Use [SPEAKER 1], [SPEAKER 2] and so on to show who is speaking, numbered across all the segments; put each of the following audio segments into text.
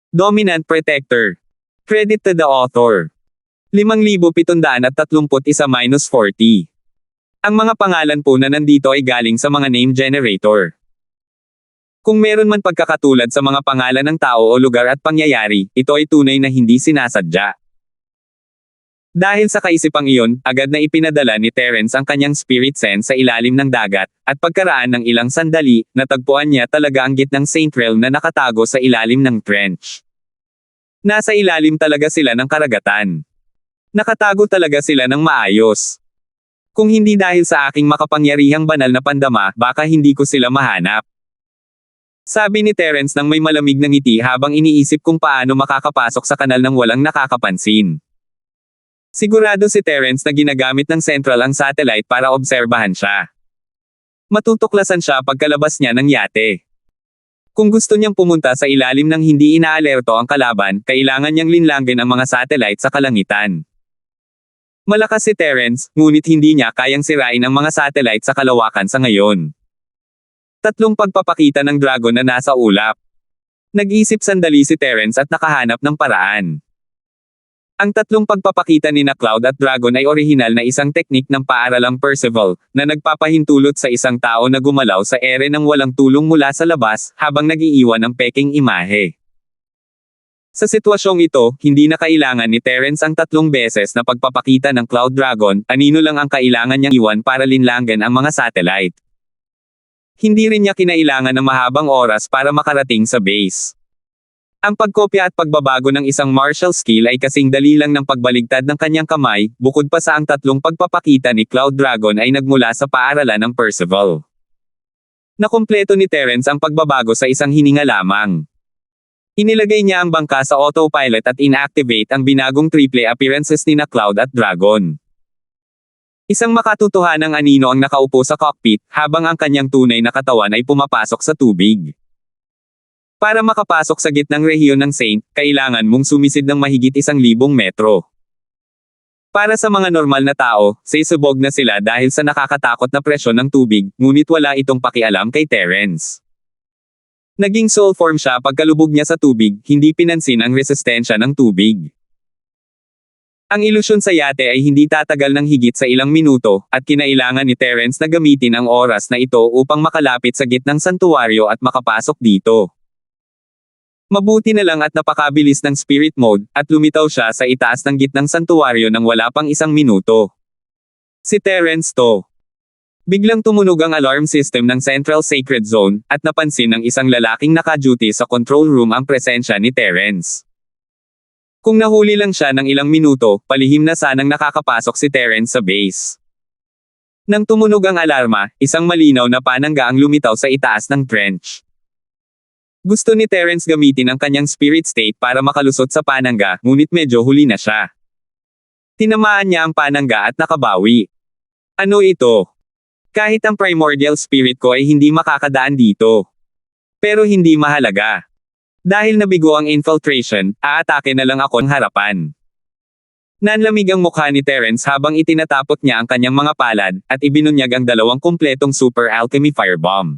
[SPEAKER 1] Dominant Protector. Credit to the author. 5,731-40. Ang mga pangalan po na nandito ay galing sa mga name generator. Kung meron man pagkakatulad sa mga pangalan ng tao o lugar at pangyayari, ito ay tunay na hindi sinasadya. Dahil sa kaisipang iyon, agad na ipinadala ni Terence ang kanyang spirit sense sa ilalim ng dagat, at pagkaraan ng ilang sandali, natagpuan niya talaga ang gitnang Saint Realm na nakatago sa ilalim ng trench. Nasa ilalim talaga sila ng karagatan. Nakatago talaga sila ng maayos. Kung hindi dahil sa aking makapangyarihang banal na pandama, baka hindi ko sila mahanap. Sabi ni Terence nang may malamig na ngiti habang iniisip kung paano makakapasok sa kanal ng walang nakakapansin. Sigurado si Terence na ginagamit ng Central ang satellite para obserbahan siya. Matutuklasan siya pagkalabas niya ng yate. Kung gusto niyang pumunta sa ilalim ng hindi inaalerto ang kalaban, kailangan niyang linlangin ang mga satellite sa kalangitan. Malakas si Terence, ngunit hindi niya kayang sirain ang mga satellite sa kalawakan sa ngayon. 3 pagpapakita ng dragon na nasa ulap. Nag-isip sandali si Terence at nakahanap ng paraan. Ang 3 pagpapakita ni Cloud at Dragon ay orihinal na isang teknik ng paaralang Percival, na nagpapahintulot sa isang tao na gumalaw sa ere ng walang tulong mula sa labas, habang nag-iiwan ng peking imahe. Sa sitwasyong ito, hindi na kailangan ni Terence ang 3 beses na pagpapakita ng Cloud Dragon, anino lang ang kailangan niyang iwan para linlangan ang mga satellite. Hindi rin niya kinailangan ng mahabang oras para makarating sa base. Ang pagkopya at pagbabago ng isang martial skill ay kasing dali lang ng pagbaligtad ng kanyang kamay, bukod pa sa ang 3 pagpapakita ni Cloud Dragon ay nagmula sa paaralan ng Percival. Nakumpleto ni Terence ang pagbabago sa isang hininga lamang. Inilagay niya ang bangka sa autopilot at inactivate ang binagong triple appearances ni Cloud at Dragon. Isang makatotohanang anino ang nakaupo sa cockpit, habang ang kanyang tunay na katawan ay pumapasok sa tubig. Para makapasok sa gitnang rehiyon ng Saint, kailangan mong sumisid ng mahigit 1,000 metro. Para sa mga normal na tao, sisubog na sila dahil sa nakakatakot na presyon ng tubig, ngunit wala itong pakialam kay Terence. Naging soul form siya pagkalubog niya sa tubig, hindi pinansin ang resistensya ng tubig. Ang ilusyon sa yate ay hindi tatagal ng higit sa ilang minuto, at kinailangan ni Terence na gamitin ang oras na ito upang makalapit sa gitnang santuwaryo at makapasok dito. Mabuti na lang at napakabilis ng spirit mode, at lumitaw siya sa itaas ng gitnang santuwaryo nang wala pang 1 minuto. Si Terence to. Biglang tumunog ang alarm system ng Central Sacred Zone, at napansin ng isang lalaking naka-duty sa control room ang presensya ni Terence. Kung nahuli lang siya ng ilang minuto, palihim na sanang nakakapasok si Terence sa base. Nang tumunog ang alarma, isang malinaw na panangga ang lumitaw sa itaas ng trench. Gusto ni Terence gamitin ang kanyang spirit state para makalusot sa panangga, ngunit medyo huli na siya. Tinamaan niya ang panangga at nakabawi. Ano ito? Kahit ang primordial spirit ko ay hindi makakadaan dito. Pero hindi mahalaga. Dahil nabigo ang infiltration, aatake na lang ako ng harapan. Nanlamig ang mukha ni Terence habang itinatapot niya ang kanyang mga palad, at ibinunyag ang 2 kumpletong super alchemy firebomb.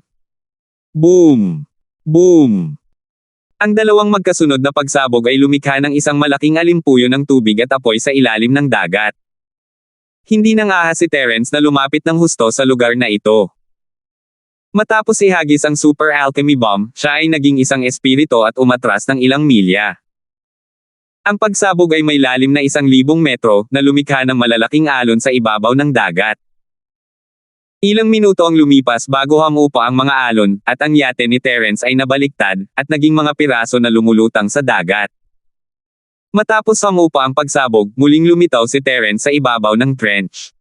[SPEAKER 1] Boom! Boom! Ang 2 magkasunod na pagsabog ay lumikha ng isang malaking alimpuyo ng tubig at apoy sa ilalim ng dagat. Hindi nangahas si Terence na lumapit ng husto sa lugar na ito. Matapos ihagis ang super alchemy bomb, siya ay naging isang espirito at umatras ng ilang milya. Ang pagsabog ay may lalim na 1,000 metro, na lumikha ng malalaking alon sa ibabaw ng dagat. Ilang minuto ang lumipas bago hamupa ang mga alon, at ang yate ni Terence ay nabaliktad, at naging mga piraso na lumulutang sa dagat. Matapos hamupa ang pagsabog, muling lumitaw si Terence sa ibabaw ng trench.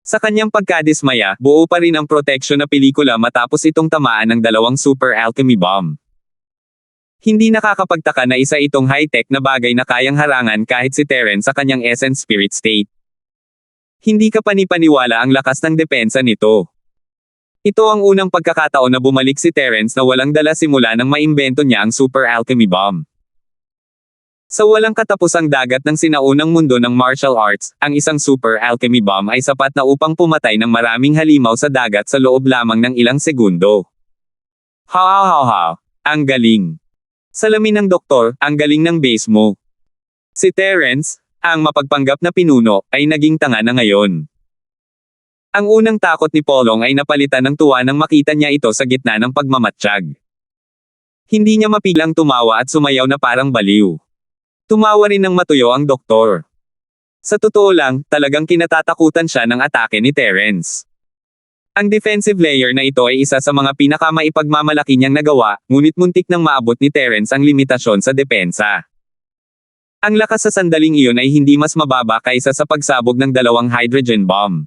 [SPEAKER 1] Sa kanyang pagkadismaya, buo pa rin ang proteksyon na pelikula matapos itong tamaan ng 2 super alchemy bomb. Hindi nakakapagtaka na isa itong high-tech na bagay na kayang harangan kahit si Terence sa kanyang essence spirit state. Hindi ka panipaniwala ang lakas ng depensa nito. Ito ang unang pagkakataon na bumalik si Terence na walang dala simula nang maimbento niya ang super alchemy bomb. Sa walang katapusang dagat ng sinaunang mundo ng martial arts, ang isang super alchemy bomb ay sapat na upang pumatay ng maraming halimaw sa dagat sa loob lamang ng ilang segundo. Ha! Ang galing! Salamin ng doktor, ang galing ng base mo. Si Terence, ang mapagpanggap na pinuno, ay naging tanga na ngayon. Ang unang takot ni Polong ay napalitan ng tuwa nang makita niya ito sa gitna ng pagmamatsyag. Hindi niya mapigilang tumawa at sumayaw na parang baliw. Tumawa rin ng matuyo ang doktor. Sa totoo lang, talagang kinatatakutan siya ng atake ni Terence. Ang defensive layer na ito ay isa sa mga pinakamaipagmamalaki niyang nagawa, ngunit muntik nang maabot ni Terence ang limitasyon sa depensa. Ang lakas sa sandaling iyon ay hindi mas mababa kaysa sa pagsabog ng dalawang hydrogen bomb.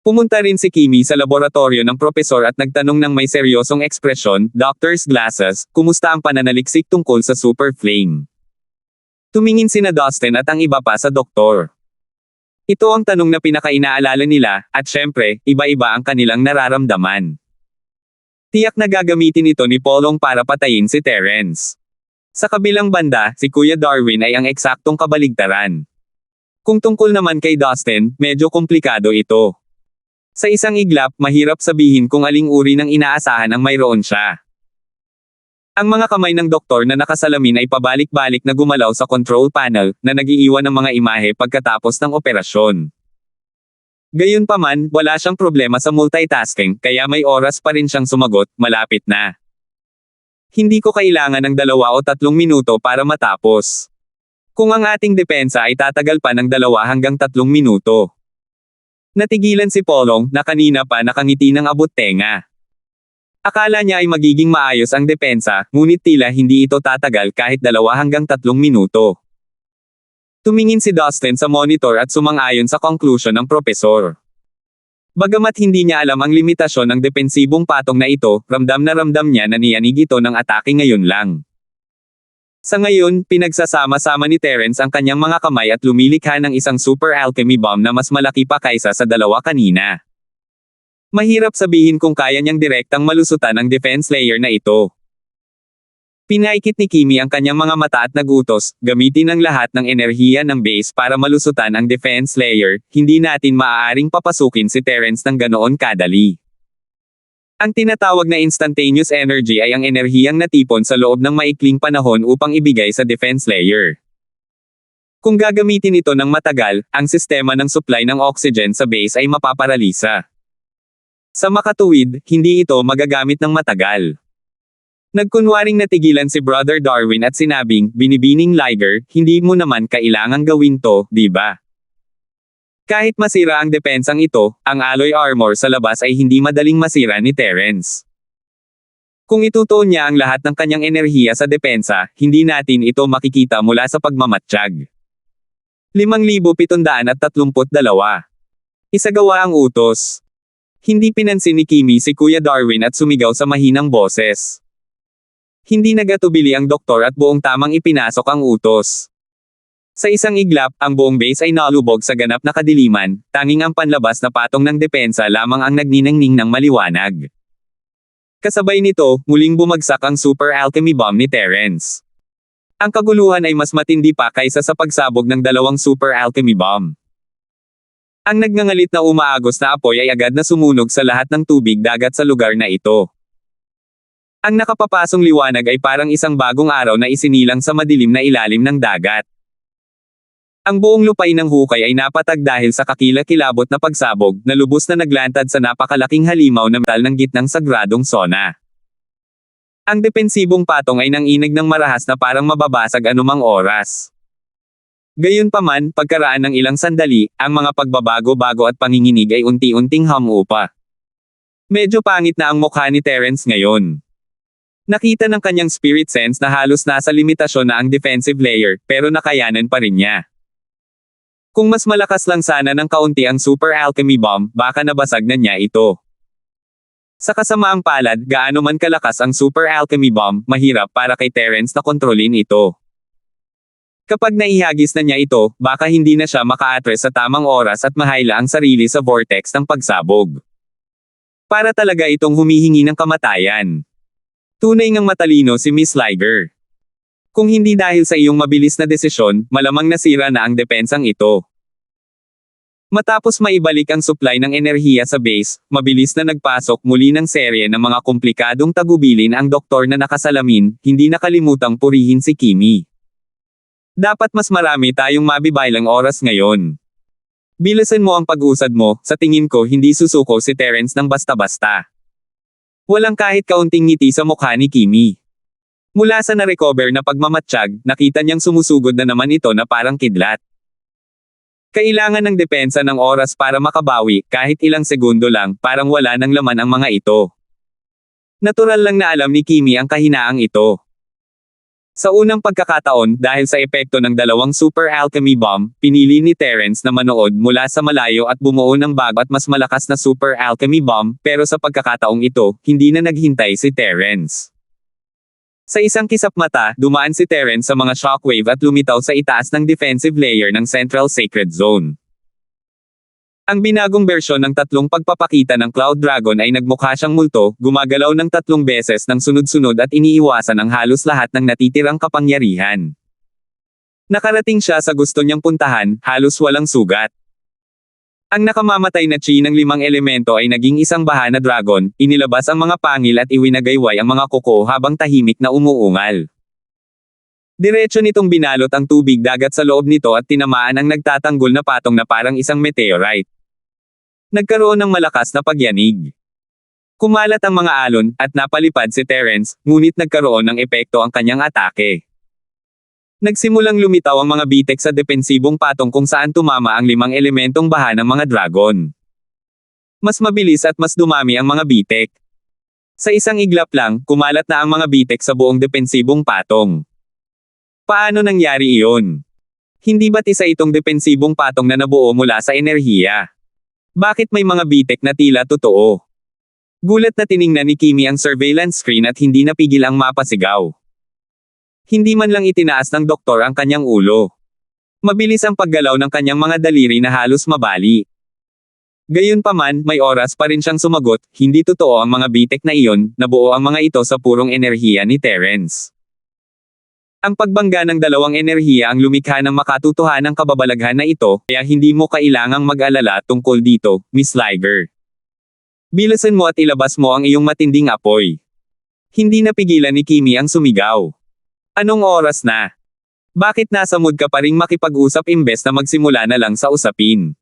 [SPEAKER 1] Pumunta rin si Kimi sa laboratorio ng propesor at nagtanong ng may seryosong ekspresyon, "Doctor's glasses, kumusta ang pananaliksik tungkol sa super flame?" Tumingin sina Dustin at ang iba pa sa doktor. Ito ang tanong na pinakainaalala nila, at syempre, iba-iba ang kanilang nararamdaman. Tiyak na gagamitin ito ni Polong para patayin si Terence. Sa kabilang banda, si Kuya Darwin ay ang eksaktong kabaligtaran. Kung tungkol naman kay Dustin, medyo komplikado ito. Sa isang iglap, mahirap sabihin kung aling uri ng inaasahan ang mayroon siya. Ang mga kamay ng doktor na nakasalamin ay pabalik-balik na gumalaw sa control panel, na nagiiwan ng mga imahe pagkatapos ng operasyon. Gayunpaman, wala siyang problema sa multitasking, kaya may oras pa rin siyang sumagot, "Malapit na. Hindi ko kailangan ng 2 o 3 minuto para matapos. Kung ang ating depensa ay tatagal pa ng 2 hanggang 3 minuto. Natigilan si Polong, na kanina pa nakangiti ng abot-tenga. Akala niya ay magiging maayos ang depensa, ngunit tila hindi ito tatagal kahit 2 hanggang 3 minuto. Tumingin si Dustin sa monitor at sumang-ayon sa conclusion ng propesor. Bagamat hindi niya alam ang limitasyon ng depensibong patong na ito, ramdam na ramdam niya na niyanig ito ng atake ngayon lang. Sa ngayon, pinagsasama-sama ni Terence ang kanyang mga kamay at lumilikha ng isang super alchemy bomb na mas malaki pa kaysa sa 2 kanina. Mahirap sabihin kung kaya niyang direktang malusutan ang defense layer na ito. Pinaikit ni Kimi ang kanyang mga mata at nagutos, "Gamitin ang lahat ng enerhiya ng base para malusutan ang defense layer, hindi natin maaaring papasukin si Terence ng ganoon kadali." Ang tinatawag na instantaneous energy ay ang enerhiyang natipon sa loob ng maikling panahon upang ibigay sa defense layer. Kung gagamitin ito ng matagal, ang sistema ng supply ng oxygen sa base ay mapaparalisa. Sa makatuwid, hindi ito magagamit ng matagal. Nagkunwaring natigilan si Brother Darwin at sinabing, "Binibining Liger, hindi mo naman kailangang gawin to, di ba? Kahit masira ang depensang ito, ang alloy armor sa labas ay hindi madaling masira ni Terence. Kung itutuon niya ang lahat ng kanyang enerhiya sa depensa, hindi natin ito makikita mula sa pagmamatsyag." 5,732. Isagawa ang utos. Hindi pinansin ni Kimi si Kuya Darwin at sumigaw sa mahinang boses. Hindi nagatubili ang doktor at buong tamang ipinasok ang utos. Sa isang iglap, ang buong base ay nalubog sa ganap na kadiliman, tanging ang panlabas na patong ng depensa lamang ang nagniningning ng maliwanag. Kasabay nito, muling bumagsak ang super alchemy bomb ni Terence. Ang kaguluhan ay mas matindi pa kaysa sa pagsabog ng 2 super alchemy bomb. Ang nagngangalit na umaagos na apoy ay agad na sumunog sa lahat ng tubig dagat sa lugar na ito. Ang nakapapasong liwanag ay parang isang bagong araw na isinilang sa madilim na ilalim ng dagat. Ang buong lupay ng hukay ay napatag dahil sa kakilakilabot na pagsabog, na lubos na naglantad sa napakalaking halimaw na metal ng gitnang sagradong sona. Ang depensibong patong ay nanginig ng marahas na parang mababasag anumang oras. Gayunpaman, pagkaraan ng ilang sandali, ang mga pagbabago-bago at panginginig ay unti-unting humupa. Medyo pangit na ang mukha ni Terence ngayon. Nakita ng kanyang spirit sense na halos nasa limitasyon na ang defensive layer, pero nakayanan pa rin niya. Kung mas malakas lang sana ng kaunti ang super alchemy bomb, baka nabasag na niya ito. Sa kasamaang palad, gaano man kalakas ang super alchemy bomb, mahirap para kay Terence na kontrolin ito. Kapag naihagis na niya ito, baka hindi na siya maka-address sa tamang oras at mahayla ang sarili sa vortex ng pagsabog. Para talaga itong humihingi ng kamatayan. Tunay ngang matalino si Miss Liger. Kung hindi dahil sa iyong mabilis na desisyon, malamang nasira na ang depensang ito. Matapos maibalik ang supply ng enerhiya sa base, mabilis na nagpasok muli ng serye ng mga komplikadong tagubilin ang doktor na nakasalamin, hindi nakalimutang purihin si Kimi. Dapat mas marami tayong mabibaylang oras ngayon. Bilisan mo ang pag-usad mo, sa tingin ko hindi susuko si Terence ng basta-basta. Walang kahit kaunting ngiti sa mukha ni Kimi. Mula sa na-recover na pagmamatsyag, nakita niyang sumusugod na naman ito na parang kidlat. Kailangan ng depensa ng oras para makabawi, kahit ilang segundo lang, parang wala ng laman ang mga ito. Natural lang na alam ni Kimi ang kahinaang ito. Sa unang pagkakataon, dahil sa epekto ng dalawang Super Alchemy Bomb, pinili ni Terence na manood mula sa malayo at bumuo ng bago at mas malakas na Super Alchemy Bomb, pero sa pagkakataong ito, hindi na naghintay si Terence. Sa isang kisap mata, dumaan si Terence sa mga shockwave at lumitaw sa itaas ng defensive layer ng Central Sacred Zone. Ang binagong bersyon ng tatlong pagpapakita ng Cloud Dragon ay nagmukha siyang multo, gumagalaw ng 3 beses ng sunod-sunod at iniiwasan ang halos lahat ng natitirang kapangyarihan. Nakarating siya sa gusto niyang puntahan, halos walang sugat. Ang nakamamatay na chi ng 5 elemento ay naging isang baha na dragon, inilabas ang mga pangil at iwinagayway ang mga kuko habang tahimik na umuungal. Diretso nitong binalot ang tubig dagat sa loob nito at tinamaan ang nagtatanggol na patong na parang isang meteorite. Nagkaroon ng malakas na pagyanig. Kumalat ang mga alon, at napalipad si Terence, ngunit nagkaroon ng epekto ang kanyang atake. Nagsimulang lumitaw ang mga bitek sa depensibong patong kung saan tumama ang 5 elementong baha ng mga dragon. Mas mabilis at mas dumami ang mga bitek. Sa isang iglap lang, kumalat na ang mga bitek sa buong depensibong patong. Paano nangyari iyon? Hindi ba't isa itong depensibong patong na nabuo mula sa enerhiya? Bakit may mga bitek na tila totoo? Gulat na tiningnan ni Kimi ang surveillance screen at hindi napigil ang mapasigaw. Hindi man lang itinaas ng doktor ang kanyang ulo. Mabilis ang paggalaw ng kanyang mga daliri na halos mabali. Gayunpaman, may oras pa rin siyang sumagot, hindi totoo ang mga bitek na iyon, nabuo ang mga ito sa purong enerhiya ni Terence. Ang pagbangga ng dalawang enerhiya ang lumikha ng makatutuhanang kababalaghan na ito, kaya hindi mo kailangang mag-alala tungkol dito, Miss Liger. Bilisan mo at ilabas mo ang iyong matinding apoy. Hindi napigilan ni Kimi ang sumigaw. Anong oras na? Bakit nasa mood ka pa ring makipag-usap imbes na magsimula na lang sa usapin?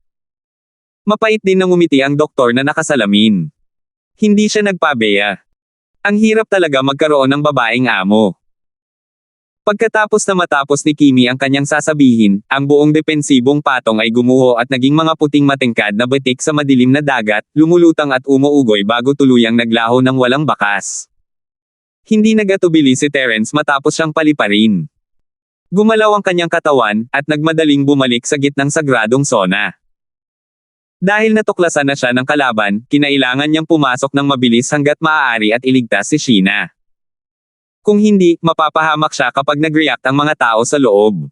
[SPEAKER 1] Mapait din nang umiti ang doktor na nakasalamin. Hindi siya nagpabeya. Ang hirap talaga magkaroon ng babaeng amo. Pagkatapos na matapos ni Kimi ang kanyang sasabihin, ang buong depensibong patong ay gumuho at naging mga puting matingkad na batik sa madilim na dagat, lumulutang at umuugoy bago tuluyang naglaho ng walang bakas. Hindi nagatubili si Terence matapos siyang paliparin. Gumalaw ang kanyang katawan, at nagmadaling bumalik sa gitnang sagradong sona. Dahil natuklasan na siya ng kalaban, kinailangan niyang pumasok ng mabilis hanggat maaari at iligtas si Sheena. Kung hindi, mapapahamak siya kapag nag-react ang mga tao sa loob.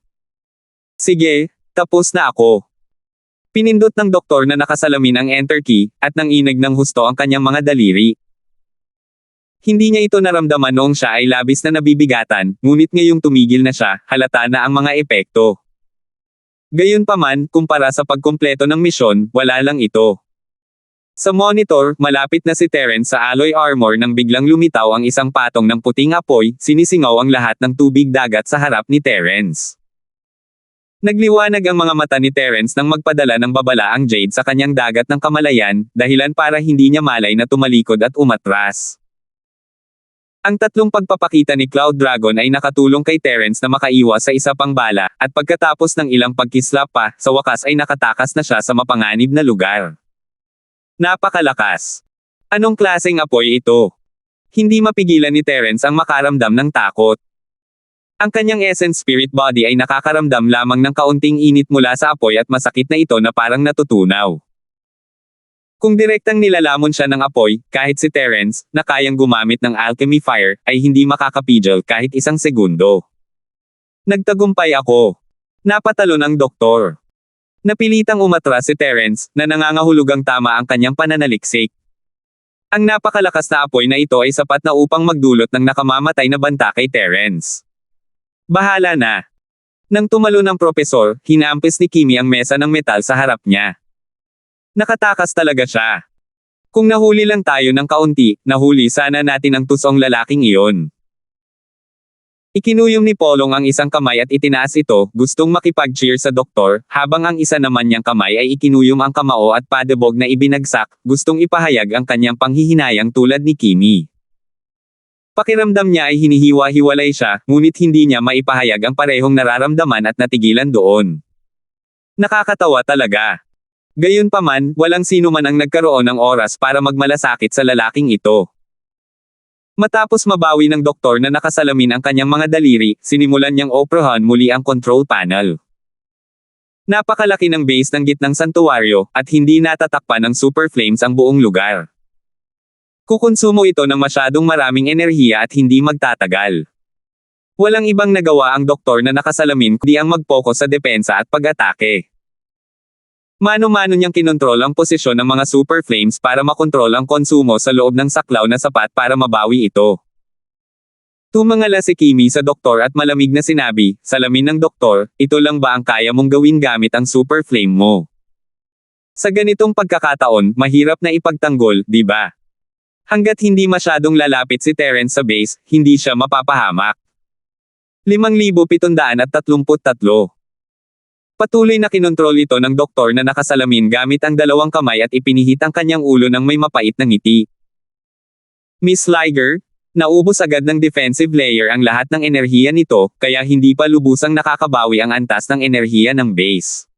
[SPEAKER 1] Sige, tapos na ako. Pinindot ng doktor na nakasalamin ang enter key, at nanginig ng husto ang kanyang mga daliri. Hindi niya ito naramdaman noong siya ay labis na nabibigatan, ngunit ngayong tumigil na siya, halata na ang mga epekto. Gayunpaman, kumpara sa pagkumpleto ng misyon, wala lang ito. Sa monitor, malapit na si Terence sa alloy armor nang biglang lumitaw ang isang patong ng puting apoy, sinisingaw ang lahat ng tubig dagat sa harap ni Terence. Nagliwanag ang mga mata ni Terence nang magpadala ng babala ang Jade sa kanyang dagat ng kamalayan, dahilan para hindi niya malay na tumalikod at umatras. Ang tatlong pagpapakita ni Cloud Dragon ay nakatulong kay Terence na makaiwas sa isa pang bala, at pagkatapos ng ilang pagkislap pa, sa wakas ay nakatakas na siya sa mapanganib na lugar. Napakalakas. Anong klaseng apoy ito? Hindi mapigilan ni Terence ang makaramdam ng takot. Ang kanyang essence spirit body ay nakakaramdam lamang ng kaunting init mula sa apoy at masakit na ito na parang natutunaw. Kung direktang nilalamon siya ng apoy, kahit si Terence, na kayang gumamit ng alchemy fire, ay hindi makakapigil kahit isang segundo. Nagtagumpay ako. Napatalo ng doktor. Napilitang umatras si Terence, na nangangahulugang tama ang kanyang pananaliksik. Ang napakalakas na apoy na ito ay sapat na upang magdulot ng nakamamatay na banta kay Terence. Bahala na. Nang tumalo ng propesor, hinampis ni Kimi ang mesa ng metal sa harap niya. Nakatakas talaga siya. Kung nahuli lang tayo ng kaunti, nahuli sana natin ang tusong lalaking iyon. Ikinuyom ni Polong ang isang kamay at itinaas ito, gustong makipag-cheer sa doktor, habang ang isa naman niyang kamay ay ikinuyom ang kamao at padebog na ibinagsak, gustong ipahayag ang kanyang panghihinayang tulad ni Kimi. Pakiramdam niya ay hinihiwa-hiwalay siya, ngunit hindi niya maipahayag ang parehong nararamdaman at natigilan doon. Nakakatawa talaga. Gayunpaman, walang sino man ang nagkaroon ng oras para magmalasakit sa lalaking ito. Matapos mabawi ng doktor na nakasalamin ang kanyang mga daliri, sinimulan niyang operahan muli ang control panel. Napakalaki ng base ng gitnang santuwaryo, at hindi natatakpan ng super flames ang buong lugar. Kukonsumo ito ng masyadong maraming enerhiya at hindi magtatagal. Walang ibang nagawa ang doktor na nakasalamin kundi ang mag-focus sa depensa at pag-atake. Mano-mano niyang kinontrol ang posisyon ng mga super flames para makontrol ang konsumo sa loob ng saklaw na sapat para mabawi ito. Tumangala si Kimi sa doktor at malamig na sinabi, "Salamin ng doktor, ito lang ba ang kaya mong gawin gamit ang super flame mo? Sa ganitong pagkakataon, mahirap na ipagtanggol, di ba? Hanggat hindi masyadong lalapit si Terence sa base, hindi siya mapapahamak." 5,733. Patuloy na kinontrol ito ng doktor na nakasalamin gamit ang dalawang kamay at ipinihit ang kanyang ulo ng may mapait na ngiti. Miss Liger, naubos agad ng defensive layer ang lahat ng enerhiya nito, kaya hindi pa lubusang nakakabawi ang antas ng enerhiya ng base.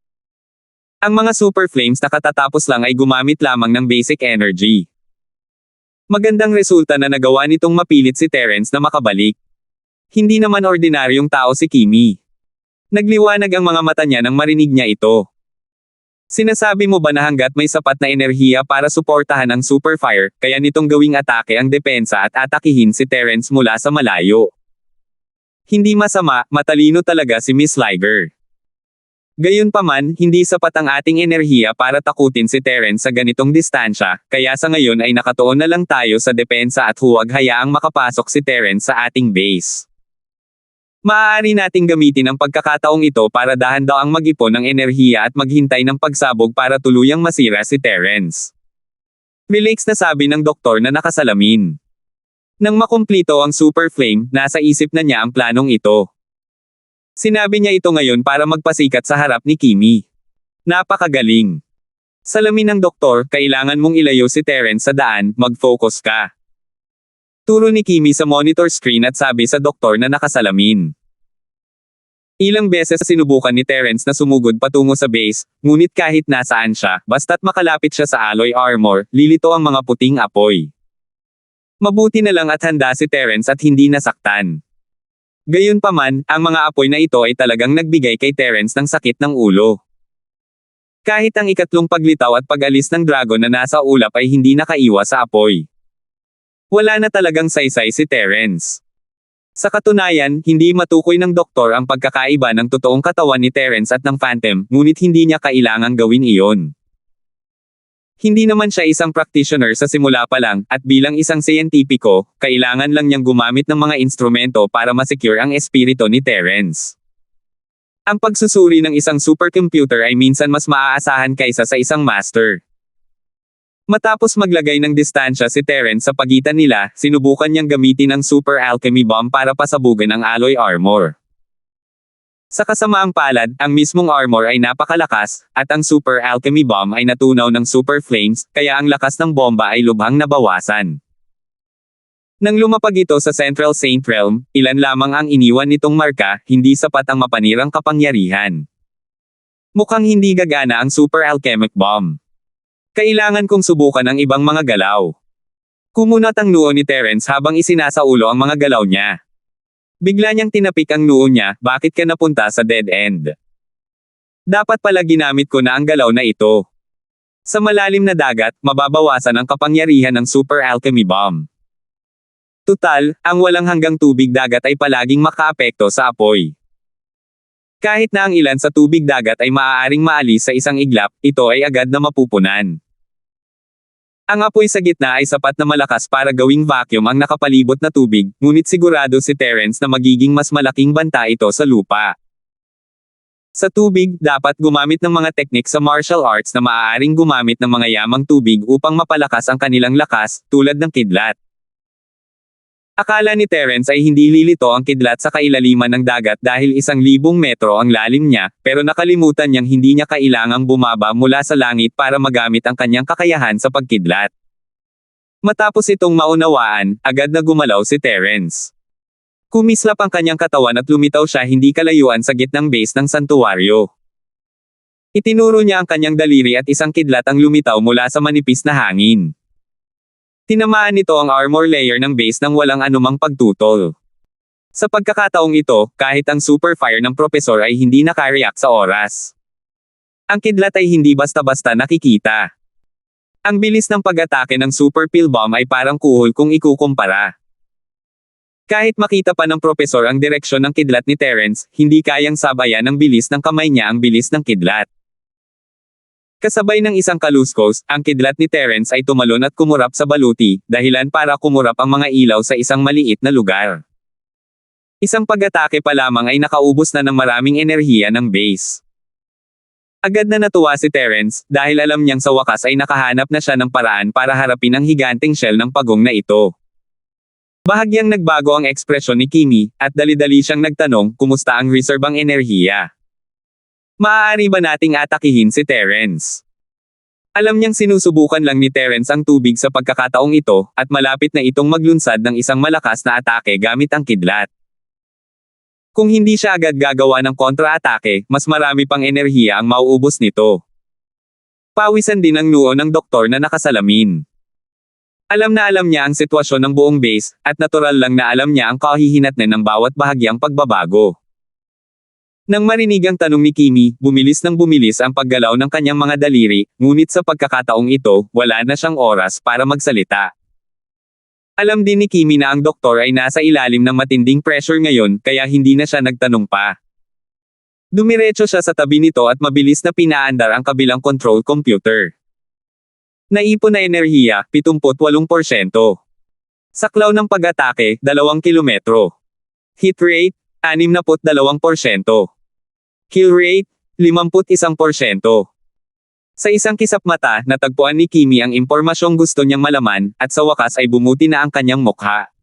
[SPEAKER 1] Ang mga super flames na katatapos lang ay gumamit lamang ng basic energy. Magandang resulta na nagawa nitong mapilit si Terence na makabalik. Hindi naman ordinaryong tao si Kimi. Nagliwanag ang mga mata niya nang marinig niya ito. Sinasabi mo ba na hanggat may sapat na enerhiya para suportahan ang super fire, kaya nitong gawing atake ang depensa at atakihin si Terence mula sa malayo? Hindi masama, matalino talaga si Miss Liger. Gayunpaman, hindi sapat ang ating enerhiya para takutin si Terence sa ganitong distansya, kaya sa ngayon ay nakatuon na lang tayo sa depensa at huwag hayaang makapasok si Terence sa ating base. Maaari nating gamitin ang pagkakataong ito para dahan-daang mag-ipon ng enerhiya at maghintay ng pagsabog para tuluyang masira si Terence. Relax na sabi ng doktor na nakasalamin. Nang makumplito ang super flame, nasa isip na niya ang planong ito. Sinabi niya ito ngayon para magpasikat sa harap ni Kimi. Napakagaling. Salamin ng doktor, kailangan mong ilayo si Terence sa daan, mag-focus ka. Turo ni Kimi sa monitor screen at sabi sa doktor na nakasalamin. Ilang beses sinubukan ni Terence na sumugod patungo sa base, ngunit kahit nasaan siya, basta't makalapit siya sa alloy armor, lilito ang mga puting apoy. Mabuti na lang at handa si Terence at hindi nasaktan. Gayunpaman, ang mga apoy na ito ay talagang nagbigay kay Terence ng sakit ng ulo. Kahit ang ikatlong paglitaw at pag-alis ng dragon na nasa ulap ay hindi nakaiwas sa apoy. Wala na talagang saysay si Terence. Sa katunayan, hindi matukoy ng doktor ang pagkakaiba ng totoong katawan ni Terence at ng Phantom, ngunit hindi niya kailangang gawin iyon. Hindi naman siya isang practitioner sa simula pa lang, at bilang isang siyentipiko, kailangan lang niyang gumamit ng mga instrumento para masecure ang espiritu ni Terence. Ang pagsusuri ng isang supercomputer ay minsan mas maaasahan kaysa sa isang master. Matapos maglagay ng distansya si Terence sa pagitan nila, sinubukan niyang gamitin ang super alchemy bomb para pasabugan ang alloy armor. Sa kasamaang palad, ang mismong armor ay napakalakas, at ang super alchemy bomb ay natunaw ng super flames, kaya ang lakas ng bomba ay lubhang nabawasan. Nang lumapag ito sa Central Saint Realm, ilan lamang ang iniwan nitong marka, hindi sapat ang mapanirang kapangyarihan. Mukhang hindi gagana ang super alchemic bomb. Kailangan kong subukan ang ibang mga galaw. Kumunat ang noo ni Terence habang isinasaulo ang mga galaw niya. Bigla niyang tinapik ang noo niya, bakit ka napunta sa dead end? Dapat pala ginamit ko na ang galaw na ito. Sa malalim na dagat, mababawasan ang kapangyarihan ng super alchemy bomb. Tutal, ang walang hanggang tubig dagat ay palaging makaapekto sa apoy. Kahit na ang ilan sa tubig dagat ay maaaring maalis sa isang iglap, ito ay agad na mapupunan. Ang apoy sa gitna ay sapat na malakas para gawing vacuum ang nakapalibot na tubig, ngunit sigurado si Terence na magiging mas malaking banta ito sa lupa. Sa tubig, dapat gumamit ng mga teknik sa martial arts na maaaring gumamit ng mga yamang tubig upang mapalakas ang kanilang lakas, tulad ng kidlat. Akala ni Terence ay hindi lilito ang kidlat sa kailaliman ng dagat dahil 1,000 metro ang lalim niya, pero nakalimutan niyang hindi niya kailangang bumaba mula sa langit para magamit ang kanyang kakayahan sa pagkidlat. Matapos itong maunawaan, agad na gumalaw si Terence. Kumislap ang kanyang katawan at lumitaw siya hindi kalayuan sa gitnang base ng santuwaryo. Itinuro niya ang kanyang daliri at isang kidlat ang lumitaw mula sa manipis na hangin. Tinamaan nito ang armor layer ng base nang walang anumang pagtutol. Sa pagkakataong ito, kahit ang super fire ng propesor ay hindi nakareact sa oras. Ang kidlat ay hindi basta-basta nakikita. Ang bilis ng pag-atake ng super pill bomb ay parang kuhol kung ikukumpara. Kahit makita pa ng propesor ang direksyon ng kidlat ni Terence, hindi kayang sabayan ng bilis ng kamay niya ang bilis ng kidlat. Kasabay ng isang kaluskos, ang kidlat ni Terence ay tumalon at kumurap sa baluti, dahilan para kumurap ang mga ilaw sa isang maliit na lugar. Isang pag-atake pa lamang ay nakaubos na ng maraming enerhiya ng base. Agad na natuwa si Terence, dahil alam niyang sa wakas ay nakahanap na siya ng paraan para harapin ang higanteng shell ng pagong na ito. Bahagyang nagbago ang ekspresyon ni Kimi, at dali-dali siyang nagtanong, kumusta ang reserbang enerhiya? Maaari ba nating atakihin si Terence? Alam niyang sinusubukan lang ni Terence ang tubig sa pagkakataong ito, at malapit na itong maglunsad ng isang malakas na atake gamit ang kidlat. Kung hindi siya agad gagawa ng kontra-atake, mas marami pang enerhiya ang mauubos nito. Pawisan din ang noo ng doktor na nakasalamin. Alam na alam niya ang sitwasyon ng buong base, at natural lang na alam niya ang kahihinatnan ng bawat bahagyang pagbabago. Nang marinig ang tanong ni Kimi, bumilis ang paggalaw ng kanyang mga daliri, ngunit sa pagkakataong ito, wala na siyang oras para magsalita. Alam din ni Kimi na ang doktor ay nasa ilalim ng matinding pressure ngayon, kaya hindi na siya nagtanong pa. Dumiretso siya sa tabi nito at mabilis na pinaandar ang kabilang control computer. Naipon na enerhiya, 78%. Saklaw ng pag-atake, 2 kilometro. Hit rate, 62%. Kill rate, 51%. Sa isang kisap mata, natagpuan ni Kimi ang impormasyong gusto niyang malaman, at sa wakas ay bumuti na ang kanyang mukha.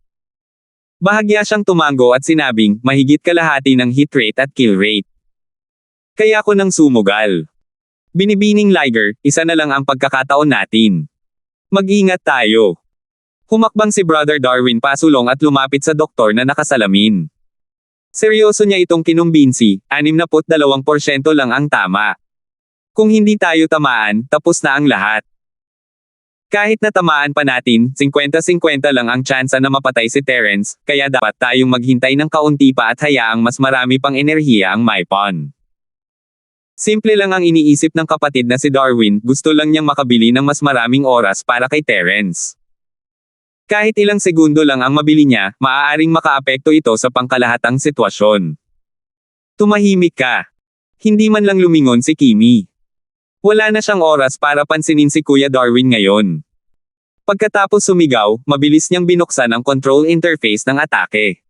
[SPEAKER 1] Bahagya siyang tumango at sinabing, mahigit kalahati ng hit rate at kill rate. Kaya ko nang sumugal. Binibining Liger, isa na lang ang pagkakataon natin. Mag-ingat tayo. Humakbang si Brother Darwin pasulong at lumapit sa doktor na nakasalamin. Seryoso niya itong kinumbinsi, 62% lang ang tama. Kung hindi tayo tamaan, tapos na ang lahat. Kahit na tamaan pa natin, 50-50 lang ang tsansa na mapatay si Terence, kaya dapat tayong maghintay ng kaunti pa at hayaang mas marami pang enerhiya ang maipon. Simple lang ang iniisip ng kapatid na si Darwin, gusto lang niyang makabili ng mas maraming oras para kay Terence. Kahit ilang segundo lang ang mabili niya, maaaring makaapekto ito sa pangkalahatang sitwasyon. Tumahimik ka. Hindi man lang lumingon si Kimi. Wala na siyang oras para pansinin si Kuya Darwin ngayon. Pagkatapos sumigaw, mabilis niyang binuksan ang control interface ng atake.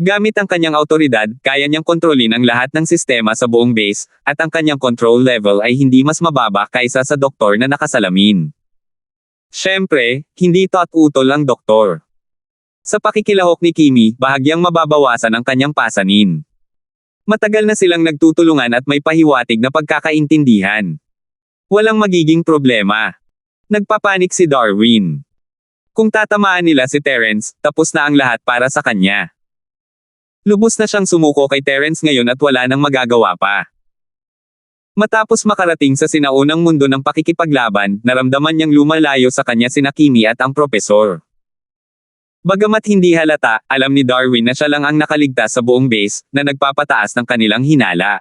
[SPEAKER 1] Gamit ang kanyang autoridad, kaya niyang kontrolin ang lahat ng sistema sa buong base, at ang kanyang control level ay hindi mas mababa kaysa sa doktor na nakasalamin. Siyempre, hindi ito at utol ang doktor. Sa pakikilahok ni Kimi, bahagyang mababawasan ang kanyang pasanin. Matagal na silang nagtutulungan at may pahiwatig na pagkakaintindihan. Walang magiging problema. Nagpapanik si Darwin. Kung tatamaan nila si Terence, tapos na ang lahat para sa kanya. Lubos na siyang sumuko kay Terence ngayon at wala nang magagawa pa. Matapos makarating sa sinaunang mundo ng pakikipaglaban, naramdaman niyang lumalayo sa kanya sina Kimi at ang propesor. Bagamat hindi halata, alam ni Darwin na siya lang ang nakaligtas sa buong base, na nagpapataas ng kanilang hinala.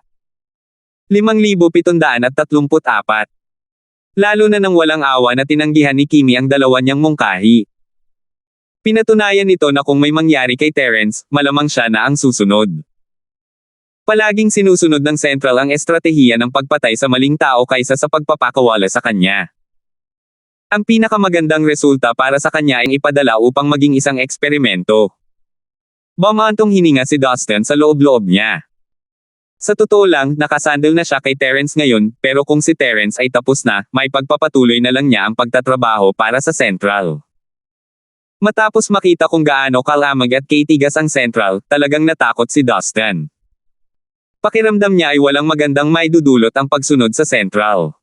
[SPEAKER 1] 5,734. Lalo na nang walang awa na tinanggihan ni Kimi ang dalawa niyang mungkahi. Pinatunayan nito na kung may mangyari kay Terence, malamang siya na ang susunod. Palaging sinusunod ng Central ang estratehiya ng pagpatay sa maling tao kaysa sa pagpapakawala sa kanya. Ang pinakamagandang resulta para sa kanya ay ipadala upang maging isang eksperimento. Bumantong hininga si Dustin sa loob-loob niya. Sa totoo lang, nakasandal na siya kay Terence ngayon, pero kung si Terence ay tapos na, may pagpapatuloy na lang niya ang pagtatrabaho para sa Central. Matapos makita kung gaano kalamag at katigas ang Central, talagang natakot si Dustin. Pakiramdam niya ay walang magandang maidudulot ang pagsunod sa Central.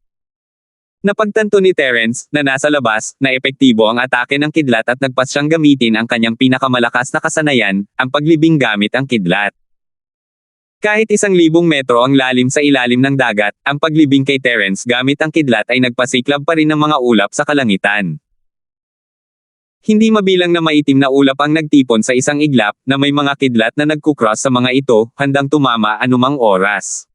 [SPEAKER 1] Napagtanto ni Terence, na nasa labas, na epektibo ang atake ng kidlat at nagpas siyang gamitin ang kanyang pinakamalakas na kasanayan, ang paglibing gamit ang kidlat. Kahit 1,000 metro ang lalim sa ilalim ng dagat, ang paglibing kay Terence gamit ang kidlat ay nagpasiklab pa rin ng mga ulap sa kalangitan. Hindi mabilang na maitim na ulap ang nagtipon sa isang iglap, na may mga kidlat na nagkukross sa mga ito, handang tumama anumang oras.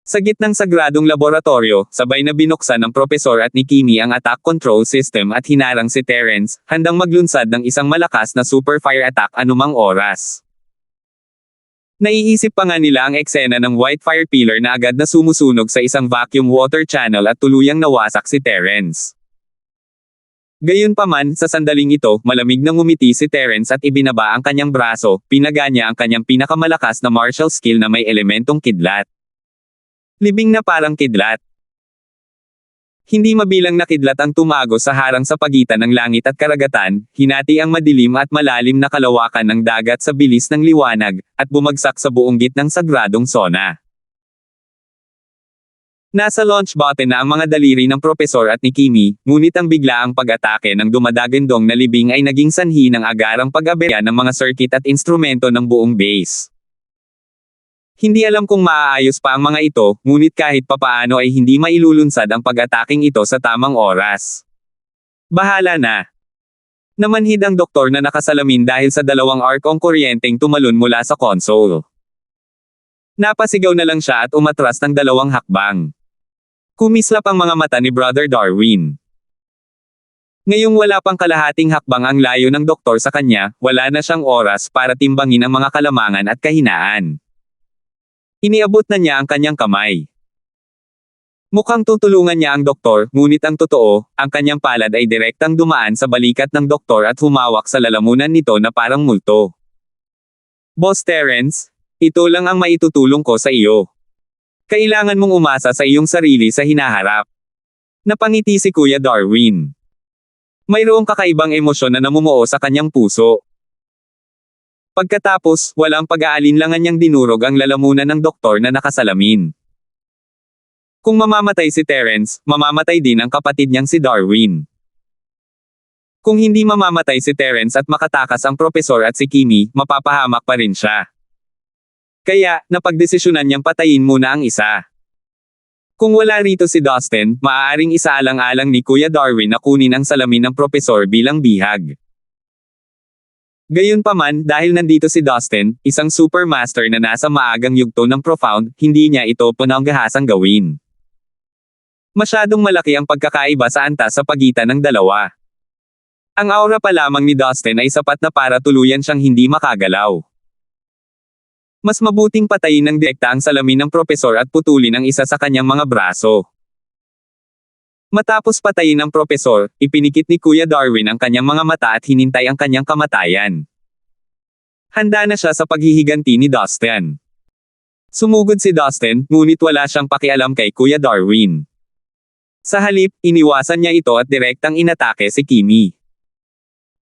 [SPEAKER 1] Sa gitnang sagradong laboratorio, sabay na binuksan ng propesor at ni Kimi ang attack control system at hinarang si Terence, handang maglunsad ng isang malakas na super fire attack anumang oras. Naiisip pa nga nila ang eksena ng white fire pillar na agad na sumusunog sa isang vacuum water channel at tuluyang nawasak si Terence. Gayunpaman, sa sandaling ito, malamig na ngumiti si Terence at ibinaba ang kanyang braso, pinaga niya ang kanyang pinakamalakas na martial skill na may elementong kidlat. Libing na parang kidlat. Hindi mabilang na kidlat ang tumago sa harang sa pagitan ng langit at karagatan, hinati ang madilim at malalim na kalawakan ng dagat sa bilis ng liwanag, at bumagsak sa buong gitnang sagradong sona. Nasa launch button na ang mga daliri ng propesor at ni Kimi, ngunit ang biglaang pag-atake ng dumadagandong na libing ay naging sanhi ng agarang pag-aberya ng mga circuit at instrumento ng buong base. Hindi alam kung maaayos pa ang mga ito, ngunit kahit papaano ay hindi mailulunsad ang pag-ataking ito sa tamang oras. Bahala na. Namanhid ang doktor na nakasalamin dahil sa dalawang arcong kuryenteng tumalon mula sa console. Napasigaw na lang siya at umatras ng 2 hakbang. Kumislap ang mga mata ni Brother Darwin. Ngayong wala pang kalahating hakbang ang layo ng doktor sa kanya, wala na siyang oras para timbangin ang mga kalamangan at kahinaan. Iniabot na niya ang kanyang kamay. Mukhang tutulungan niya ang doktor, ngunit ang totoo, ang kanyang palad ay direktang dumaan sa balikat ng doktor at humawak sa lalamunan nito na parang multo. Boss Terence, ito lang ang maitutulong ko sa iyo. Kailangan mong umasa sa iyong sarili sa hinaharap. Napangiti si Kuya Darwin. Mayroong kakaibang emosyon na namumuo sa kanyang puso. Pagkatapos, walang pag-aalinlangan niyang dinurog ang lalamunan ng doktor na nakasalamin. Kung mamamatay si Terence, mamamatay din ang kapatid niyang si Darwin. Kung hindi mamamatay si Terence at makatakas ang propesor at si Kimi, mapapahamak pa rin siya. Kaya, napagdesisyonan niyang patayin muna ang isa. Kung wala rito si Dustin, maaaring isaalang-alang ni Kuya Darwin na kunin ang salamin ng propesor bilang bihag. Gayunpaman, dahil nandito si Dustin, isang supermaster na nasa maagang yugto ng Profound, hindi niya ito pinanggahasang gawin. Masyadong malaki ang pagkakaiba sa antas sa pagitan ng dalawa. Ang aura pa lamang ni Dustin ay sapat na para tuluyan siyang hindi makagalaw. Mas mabuting patayin ng direkta ang salamin ng propesor at putulin ang isa sa kanyang mga braso. Matapos patayin ang propesor, ipinikit ni Kuya Darwin ang kanyang mga mata at hinintay ang kanyang kamatayan. Handa na siya sa paghihiganti ni Dustin. Sumugod si Dustin, ngunit wala siyang pakialam kay Kuya Darwin. Sa halip, iniwasan niya ito at direktang inatake si Kimi.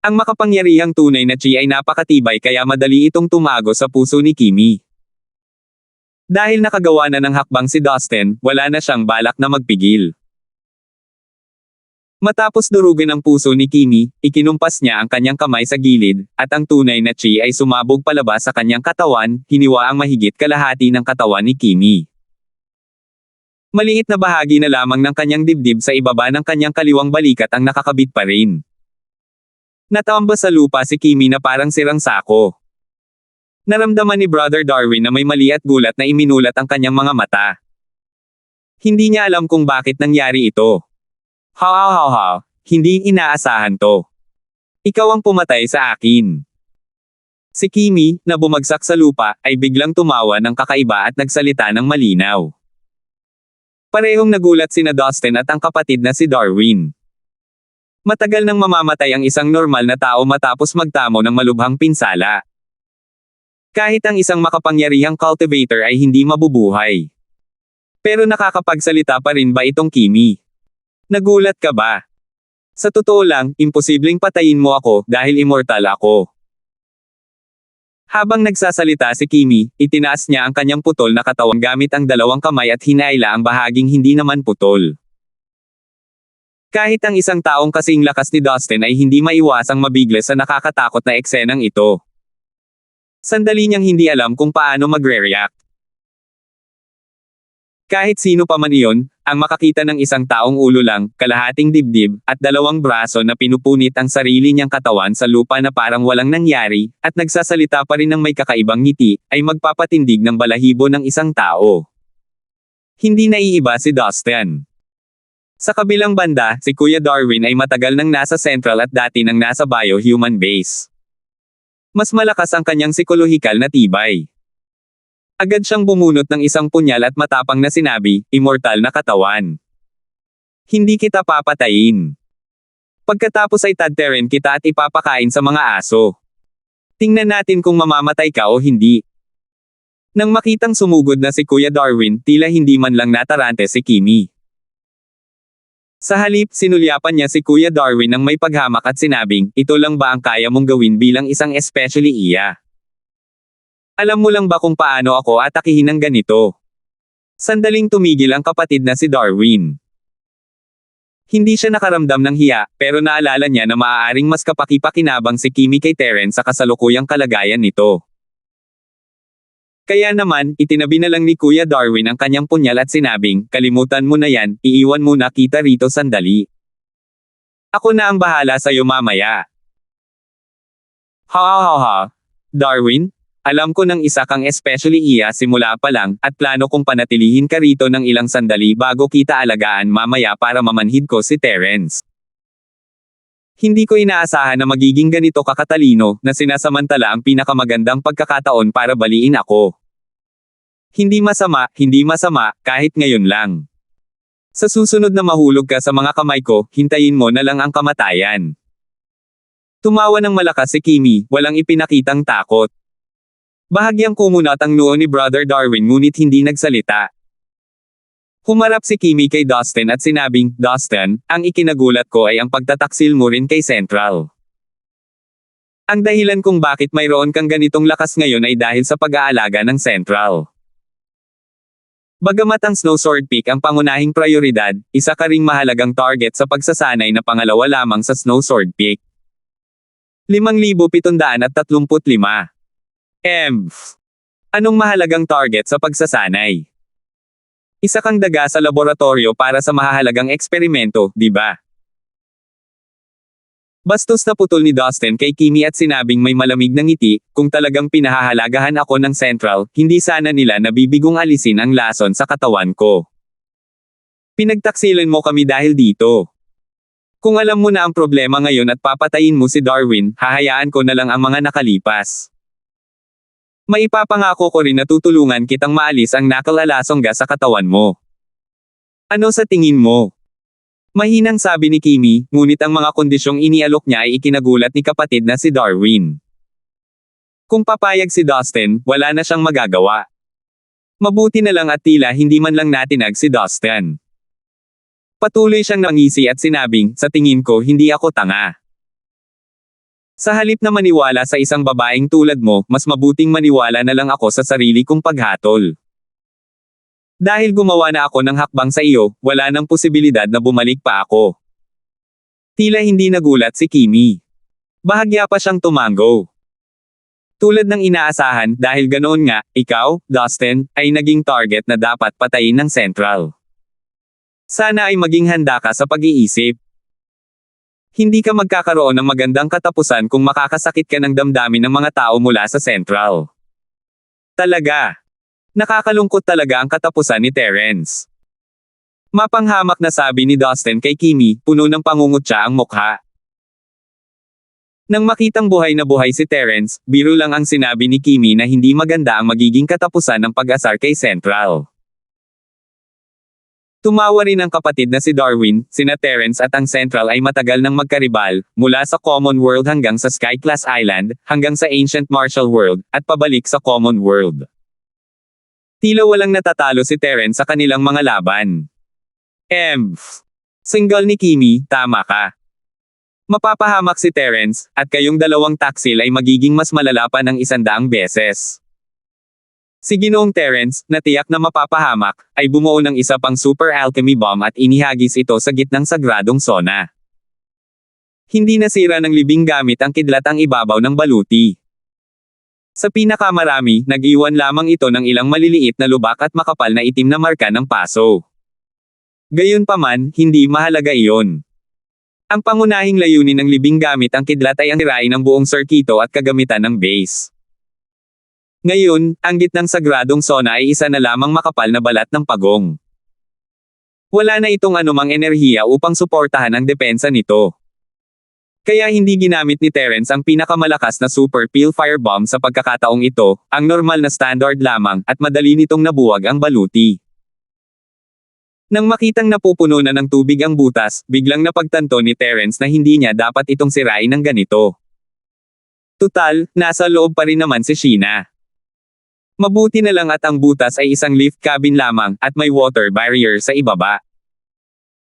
[SPEAKER 1] Ang makapangyarihang tunay na chi ay napakatibay kaya madali itong tumago sa puso ni Kimi. Dahil nakagawa na ng hakbang si Dustin, wala na siyang balak na magpigil. Matapos durugin ang puso ni Kimi, ikinumpas niya ang kanyang kamay sa gilid, at ang tunay na chi ay sumabog palabas sa kanyang katawan, hiniwa ang mahigit kalahati ng katawan ni Kimi. Maliit na bahagi na lamang ng kanyang dibdib sa ibaba ng kanyang kaliwang balikat ang nakakabit pa rin. Natamba sa lupa si Kimi na parang sirang sako. Naramdaman ni Brother Darwin na may mali at gulat na iminulat ang kanyang mga mata. Hindi niya alam kung bakit nangyari ito. Ha, hindi inaasahan to. Ikaw ang pumatay sa akin. Si Kimi, na bumagsak sa lupa, ay biglang tumawa ng kakaiba at nagsalita ng malinaw. Parehong nagulat sina Dustin at ang kapatid na si Darwin. Matagal nang mamamatay ang isang normal na tao matapos magtamo ng malubhang pinsala. Kahit ang isang makapangyarihang cultivator ay hindi mabubuhay. Pero nakakapagsalita pa rin ba itong Kimi? Nagulat ka ba? Sa totoo lang, imposibleng patayin mo ako dahil immortal ako. Habang nagsasalita si Kimi, itinaas niya ang kanyang putol na katawan gamit ang dalawang kamay at hinaila ang bahaging hindi naman putol. Kahit ang isang taong kasing lakas ni Dustin ay hindi maiwasang mabigla sa nakakatakot na eksenang ito. Sandali niyang hindi alam kung paano magre-react. Kahit sino pa man iyon, ang makakita ng isang taong ulo lang, kalahating dibdib, at dalawang braso na pinupunit ang sarili niyang katawan sa lupa na parang walang nangyari, at nagsasalita pa rin ng may kakaibang ngiti, ay magpapatindig ng balahibo ng isang tao. Hindi naiiba si Dustin. Sa kabilang banda, si Kuya Darwin ay matagal nang nasa Central at dati nang nasa Biohuman Base. Mas malakas ang kanyang psikolohikal na tibay. Agad siyang bumunot ng isang punyal at matapang na sinabi, "Immortal na katawan. Hindi kita papatayin. Pagkatapos ay tadterin kita at ipapakain sa mga aso. Tingnan natin kung mamamatay ka o hindi." Nang makitang sumugod na si Kuya Darwin, tila hindi man lang natarante si Kimi. Sa halip, sinulyapan niya si Kuya Darwin ng may paghamak at sinabing, "Ito lang ba ang kaya mong gawin bilang isang especially iya? Alam mo lang ba kung paano ako atakihin ng ganito?" Sandaling tumigil ang kapatid na si Darwin. Hindi siya nakaramdam ng hiya, pero naalala niya na maaaring mas kapaki-pakinabang si Kimi kay Terence sa kasalukuyang kalagayan nito. Kaya naman, itinabi na lang ni Kuya Darwin ang kanyang punyal at sinabing, "Kalimutan mo na yan, iiwan muna kita rito sandali. Ako na ang bahala sa'yo mamaya." Ha ha ha ha. Darwin? Alam ko nang isa kang especially iya simula pa lang, at plano kong panatilihin ka rito ng ilang sandali bago kita alagaan mamaya para mamanhid ko si Terence. Hindi ko inaasahan na magiging ganito kakatalino, na sinasamantala ang pinakamagandang pagkakataon para baliin ako. Hindi masama, kahit ngayon lang. Sa susunod na mahulog ka sa mga kamay ko, hintayin mo na lang ang kamatayan. Tumawa ng malakas si Kimi, walang ipinakitang takot. Bahagyang kumunat ang noo ni Brother Darwin ngunit hindi nagsalita. Humarap si Kimi kay Dustin at sinabing, "Dustin, ang ikinagulat ko ay ang pagtataksil mo rin kay Central. Ang dahilan kung bakit mayroon kang ganitong lakas ngayon ay dahil sa pag-aalaga ng Central. Bagamat ang Snow Sword Peak ang pangunahing prioridad, isa ka ring mahalagang target sa pagsasanay na pangalawa lamang sa Snow Sword Peak. 5,735 Anong mahalagang target sa pagsasanay? Isa kang daga sa laboratorio para sa mahahalagang eksperimento, di ba?" Bastos na putol ni Dustin kay Kimi at sinabing may malamig na ngiti, "Kung talagang pinahahalagahan ako ng Central, hindi sana nila nabibigong alisin ang lason sa katawan ko. Pinagtaksilan mo kami dahil dito. Kung alam mo na ang problema ngayon at papatayin mo si Darwin, hahayaan ko na lang ang mga nakalipas. Maipapangako ko rin na tutulungan kitang maalis ang nakalalasongga sa katawan mo. Ano sa tingin mo?" Mahinang sabi ni Kimi, ngunit ang mga kondisyong inialok niya ay ikinagulat ni kapatid na si Darwin. Kung papayag si Dustin, wala na siyang magagawa. Mabuti na lang at tila hindi man lang natinag si Dustin. Patuloy siyang nangisi at sinabing, "Sa tingin ko hindi ako tanga. Sa halip na maniwala sa isang babaeng tulad mo, mas mabuting maniwala na lang ako sa sarili kong paghatol. Dahil gumawa na ako ng hakbang sa iyo, wala nang posibilidad na bumalik pa ako." Tila hindi nagulat si Kimi. Bahagya pa siyang tumango. Tulad ng inaasahan, dahil ganoon nga, ikaw, Dustin, ay naging target na dapat patayin ng Central. Sana ay maging handa ka sa pag-iisip. Hindi ka magkakaroon ng magandang katapusan kung makakasakit ka ng damdamin ng mga tao mula sa Central. Talaga. Nakakalungkot talaga ang katapusan ni Terence. Mapanghamak na sabi ni Dustin kay Kimi, puno ng pangungutya ang mukha. Nang makitang buhay na buhay si Terence, biro lang ang sinabi ni Kimi na hindi maganda ang magiging katapusan ng pag-asar kay Central. Tumawa rin ang kapatid na si Darwin, sina Terence at ang Central ay matagal nang magkaribal, mula sa Common World hanggang sa Sky Class Island, hanggang sa Ancient Martial World, at pabalik sa Common World. Tila walang natatalo si Terence sa kanilang mga laban. Single ni Kimi, tama ka. Mapapahamak si Terence, at kayong dalawang taksil ay magiging mas malala pa ng 100 beses. Si Ginoong Terence, na tiyak na mapapahamak, ay bumuo ng isa pang super alchemy bomb at inihagis ito sa gitnang sagradong sona. Hindi nasira ng libing gamit ang kidlat ang ibabaw ng baluti. Sa pinakamarami, nag-iwan lamang ito ng ilang maliliit na lubak at makapal na itim na marka ng paso. Gayunpaman, hindi mahalaga iyon. Ang pangunahing layunin ng libing gamit ang kidlat ay ang sirain ng buong sirkito at kagamitan ng base. Ngayon, ang gitnang sagradong sona ay isa na lamang makapal na balat ng pagong. Wala na itong anumang enerhiya upang suportahan ang depensa nito. Kaya hindi ginamit ni Terence ang pinakamalakas na super peel firebomb sa pagkakataong ito, ang normal na standard lamang, at madali nitong nabuwag ang baluti. Nang makitang napupuno na ng tubig ang butas, biglang napagtanto ni Terence na hindi niya dapat itong sirain ng ganito. Tutal, nasa loob pa rin naman si Sheena. Mabuti na lang at ang butas ay isang lift cabin lamang, at may water barrier sa ibaba.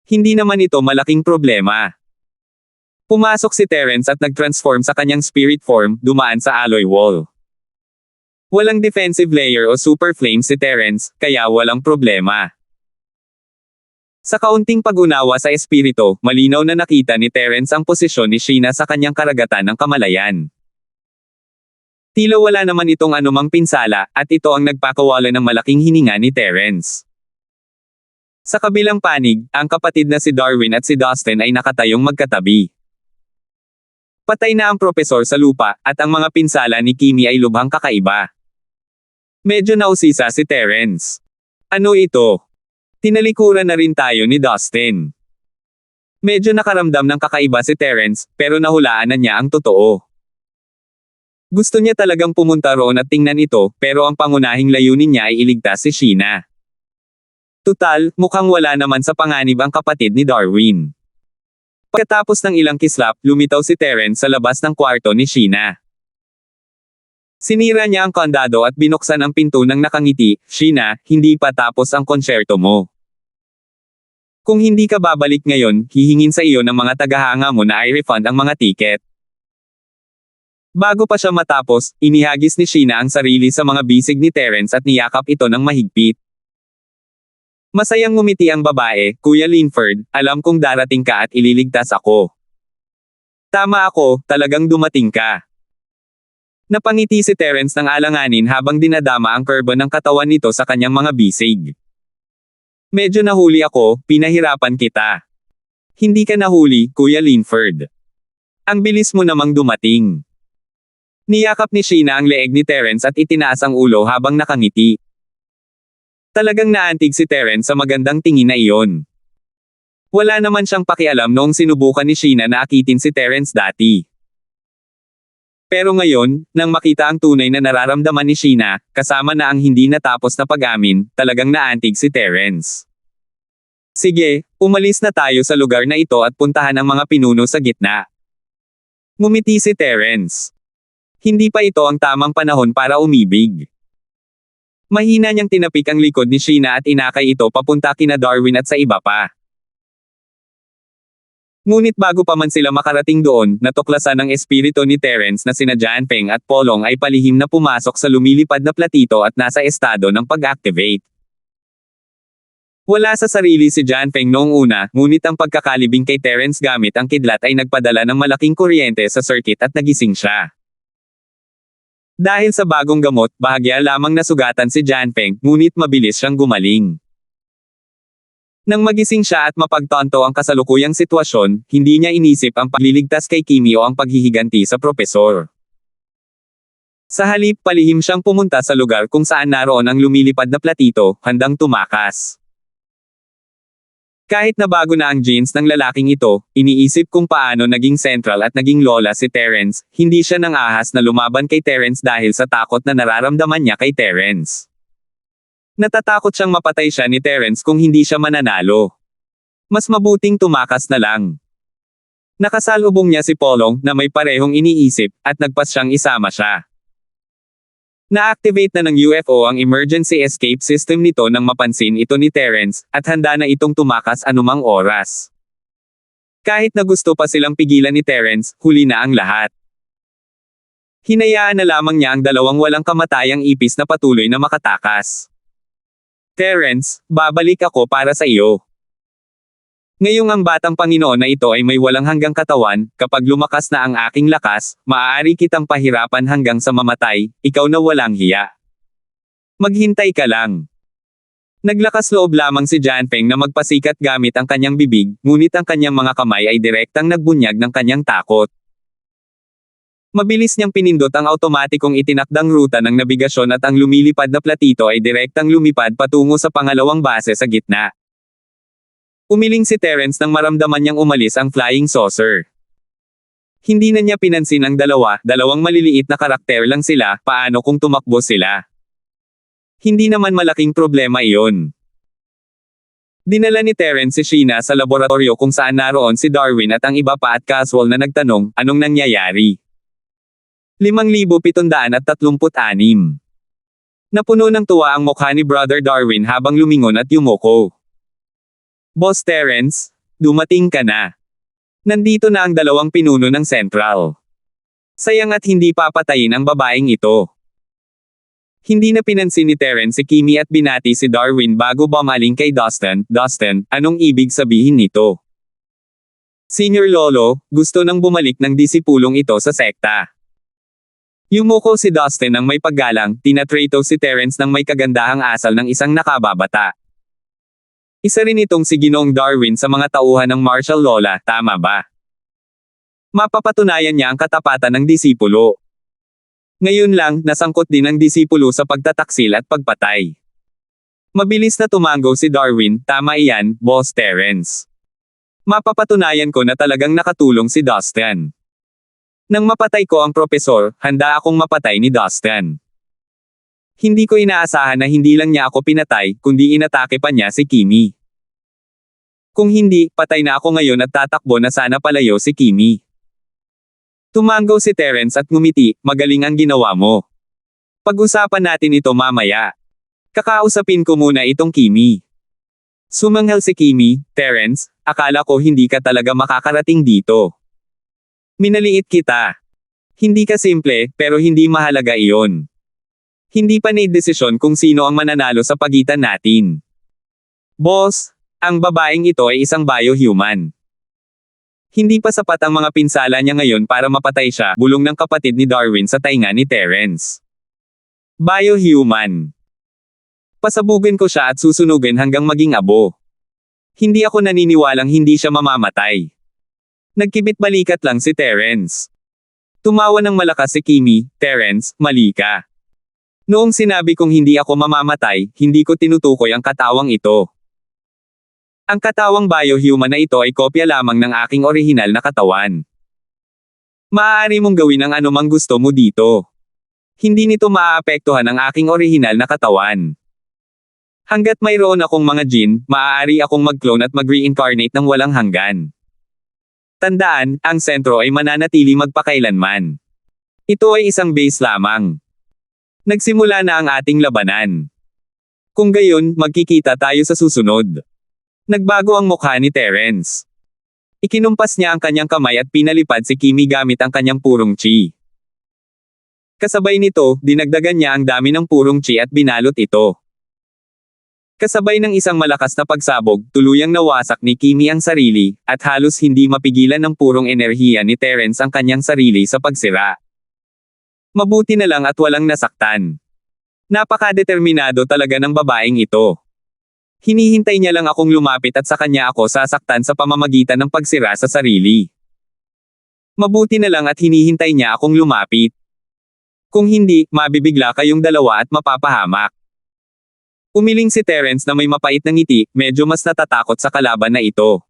[SPEAKER 1] Hindi naman ito malaking problema. Pumasok si Terence at nag-transform sa kanyang spirit form, dumaan sa alloy wall. Walang defensive layer o super flame si Terence, kaya walang problema. Sa kaunting pag-unawa sa espiritu, malinaw na nakita ni Terence ang posisyon ni Sheena sa kanyang karagatan ng kamalayan. Tila wala naman itong anumang pinsala, at ito ang nagpakawala ng malaking hininga ni Terence. Sa kabilang panig, ang kapatid na si Darwin at si Dustin ay nakatayong magkatabi. Patay na ang propesor sa lupa, at ang mga pinsala ni Kimi ay lubhang kakaiba. Medyo nausisa si Terence. Ano ito? Tinalikuran na rin tayo ni Dustin. Medyo nakaramdam ng kakaiba si Terence, pero nahulaan na niya ang totoo. Gusto niya talagang pumunta roon at tingnan ito, pero ang pangunahing layunin niya ay iligtas si Sheena. Tutal, mukhang wala naman sa panganib ang kapatid ni Darwin. Pagkatapos ng ilang kislap, lumitaw si Terence sa labas ng kwarto ni Sheena. Sinira niya ang kandado at binuksan ang pinto ng nakangiti. Sheena, hindi pa tapos ang konsyerto mo. Kung hindi ka babalik ngayon, hihingin sa iyo ng mga tagahanga mo na i-refund ang mga tiket. Bago pa siya matapos, inihagis ni Sheena ang sarili sa mga bisig ni Terence at niyakap ito ng mahigpit. Masayang ngumiti ang babae, Kuya Linford, alam kong darating ka at ililigtas ako. Tama ako, talagang dumating ka. Napangiti si Terence ng alanganin habang dinadama ang kurbo ng katawan nito sa kanyang mga bisig. Medyo nahuli ako, pinahirapan kita. Hindi ka nahuli, Kuya Linford. Ang bilis mo namang dumating. Niyakap ni Sheena ang leeg ni Terence at itinaas ang ulo habang nakangiti. Talagang naantig si Terence sa magandang tingin na iyon. Wala naman siyang pakialam noong sinubukan ni Sheena na akitin si Terence dati. Pero ngayon, nang makita ang tunay na nararamdaman ni Sheena, kasama na ang hindi natapos na pag-amin, talagang naantig si Terence. Sige, umalis na tayo sa lugar na ito at puntahan ang mga pinuno sa gitna. Ngumiti si Terence. Hindi pa ito ang tamang panahon para umibig. Mahina niyang tinapik ang likod ni Sheena at inakay ito papunta kina Darwin at sa iba pa. Ngunit bago pa man sila makarating doon, natuklasan ng espiritu ni Terence na sina Janpeng at Polong ay palihim na pumasok sa lumilipad na platito at nasa estado ng pag-activate. Wala sa sarili si Janpeng noong una, ngunit ang pagkakalibing kay Terence gamit ang kidlat ay nagpadala ng malaking kuryente sa circuit at nagising siya. Dahil sa bagong gamot, bahagya lamang nasugatan si Janpeng, ngunit mabilis siyang gumaling. Nang magising siya at mapagtanto ang kasalukuyang sitwasyon, hindi niya inisip ang pagliligtas kay Kimi o ang paghihiganti sa propesor. Sa halip, palihim siyang pumunta sa lugar kung saan naroon ang lumilipad na platito, handang tumakas. Kahit na bago na ang genes ng lalaking ito, iniisip kung paano naging Central at naging Lola si Terence, hindi siya nang ahas na lumaban kay Terence dahil sa takot na nararamdaman niya kay Terence. Natatakot siyang mapatay siya ni Terence kung hindi siya mananalo. Mas mabuting tumakas na lang. Nakasalubong niya si Polong na may parehong iniisip at nagpas siyang isama siya. Na-activate na ng UFO ang emergency escape system nito nang mapansin ito ni Terence at handa na itong tumakas anumang oras. Kahit na gusto pa silang pigilan ni Terence, huli na ang lahat. Hinayaan na lamang niya ang dalawang walang kamatayang ipis na patuloy na makatakas. Terence, babalik ako para sa iyo. Ngayong ang batang Panginoon na ito ay may walang hanggang katawan, kapag lumakas na ang aking lakas, maaari kitang pahirapan hanggang sa mamatay, ikaw na walang hiya. Maghintay ka lang. Naglakas loob lamang si Janpeng na magpasikat gamit ang kanyang bibig, ngunit ang kanyang mga kamay ay direktang nagbunyag ng kanyang takot. Mabilis niyang pinindot ang automatikong itinakdang ruta ng nabigasyon at ang lumilipad na platito ay direktang lumipad patungo sa pangalawang base sa gitna. Umiling si Terence nang maramdaman niyang umalis ang flying saucer. Hindi na niya pinansin ang dalawang maliliit na karakter lang sila, paano kung tumakbo sila. Hindi naman malaking problema iyon. Dinala ni Terence si Sheena sa laboratorio kung saan naroon si Darwin at ang iba pa at casual na nagtanong, anong nangyayari? 5,736. Napuno ng tuwa ang mukha ni Brother Darwin habang lumingon at yumuko. Boss Terence, dumating ka na. Nandito na ang dalawang pinuno ng Central. Sayang at hindi papatayin ang babaeng ito. Hindi na pinansin ni Terence si Kimi at binati si Darwin bago bumaling kay Dustin. Dustin, anong ibig sabihin nito? Senior Lolo, gusto nang bumalik ng disipulong ito sa sekta. Yumuko si Dustin ng may paggalang, tinatrato si Terence ng may kagandahang asal ng isang nakababata. Isa rin itong si Ginoong Darwin sa mga tauhan ng martial Lola, tama ba? Mapapatunayan niya ang katapatan ng disipulo. Ngayon lang, nasangkot din ang disipulo sa pagtataksil at pagpatay. Mabilis na tumango si Darwin, tama iyan, Boss Terence. Mapapatunayan ko na talagang nakatulong si Dustin. Nang mapatay ko ang propesor, handa akong mapatay ni Dustin. Hindi ko inaasahan na hindi lang niya ako pinatay, kundi inatake pa niya si Kimi. Kung hindi, patay na ako ngayon at tatakbo na sana palayo si Kimi. Tumango si Terence at ngumiti, magaling ang ginawa mo. Pag-usapan natin ito mamaya. Kakausapin ko muna itong Kimi. Sumanghal si Kimi, Terence, akala ko hindi ka talaga makakarating dito. Minaliit kita. Hindi ka simple, pero hindi mahalaga iyon. Hindi pa naidesisyon kung sino ang mananalo sa pagitan natin. Boss, ang babaeng ito ay isang biohuman. Hindi pa sapat ang mga pinsala niya ngayon para mapatay siya, bulong ng kapatid ni Darwin sa tainga ni Terence. Biohuman. Pasabugin ko siya at susunugin hanggang maging abo. Hindi ako naniniwalang hindi siya mamamatay. Nagkibit balikat lang si Terence. Tumawa ng malakas si Kimi, Terence, mali ka. Noong sinabi kong hindi ako mamamatay, hindi ko tinutukoy ang katawang ito. Ang katawang biohuman na ito ay kopya lamang ng aking orihinal na katawan. Maaari mong gawin ang anumang gusto mo dito. Hindi nito maaapektuhan ang aking orihinal na katawan. Hanggat mayroon akong mga gene, maaari akong mag-clone at mag-reincarnate ng walang hanggan. Tandaan, ang sentro ay mananatili magpakailanman. Ito ay isang base lamang. Nagsimula na ang ating labanan. Kung gayon, magkikita tayo sa susunod. Nagbago ang mukha ni Terence. Ikinumpas niya ang kanyang kamay at pinalipad si Kimi gamit ang kanyang purong chi. Kasabay nito, dinagdagan niya ang dami ng purong chi at binalot ito. Kasabay ng isang malakas na pagsabog, tuluyang nawasak ni Kimi ang sarili, at halos hindi mapigilan ng purong enerhiya ni Terence ang kanyang sarili sa pagsira. Mabuti na lang at walang nasaktan. Napakadeterminado talaga ng babaeng ito. Hinihintay niya lang akong lumapit at sa kanya ako sasaktan sa pamamagitan ng pagsira sa sarili. Mabuti na lang at hinihintay niya akong lumapit. Kung hindi, mabibigla kayong dalawa at mapapahamak. Umiling si Terence na may mapait na ngiti, medyo mas natatakot sa kalaban na ito.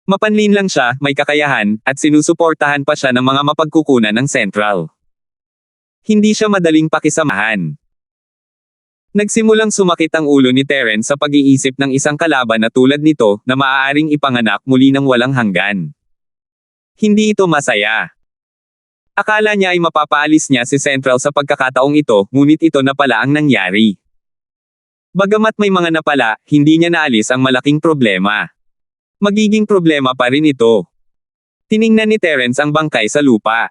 [SPEAKER 1] Mapanlin lang siya, may kakayahan, at sinusuportahan pa siya ng mga mapagkukunan ng Central. Hindi siya madaling pakisamahan. Nagsimulang sumakit ang ulo ni Terence sa pag-iisip ng isang kalaban na tulad nito na maaaring ipanganak muli ng walang hanggan. Hindi ito masaya. Akala niya ay mapapaalis niya si Central sa pagkakataong ito, ngunit ito na pala ang nangyari. Bagamat may mga napala, hindi niya naalis ang malaking problema. Magiging problema pa rin ito. Tiningnan ni Terence ang bangkay sa lupa.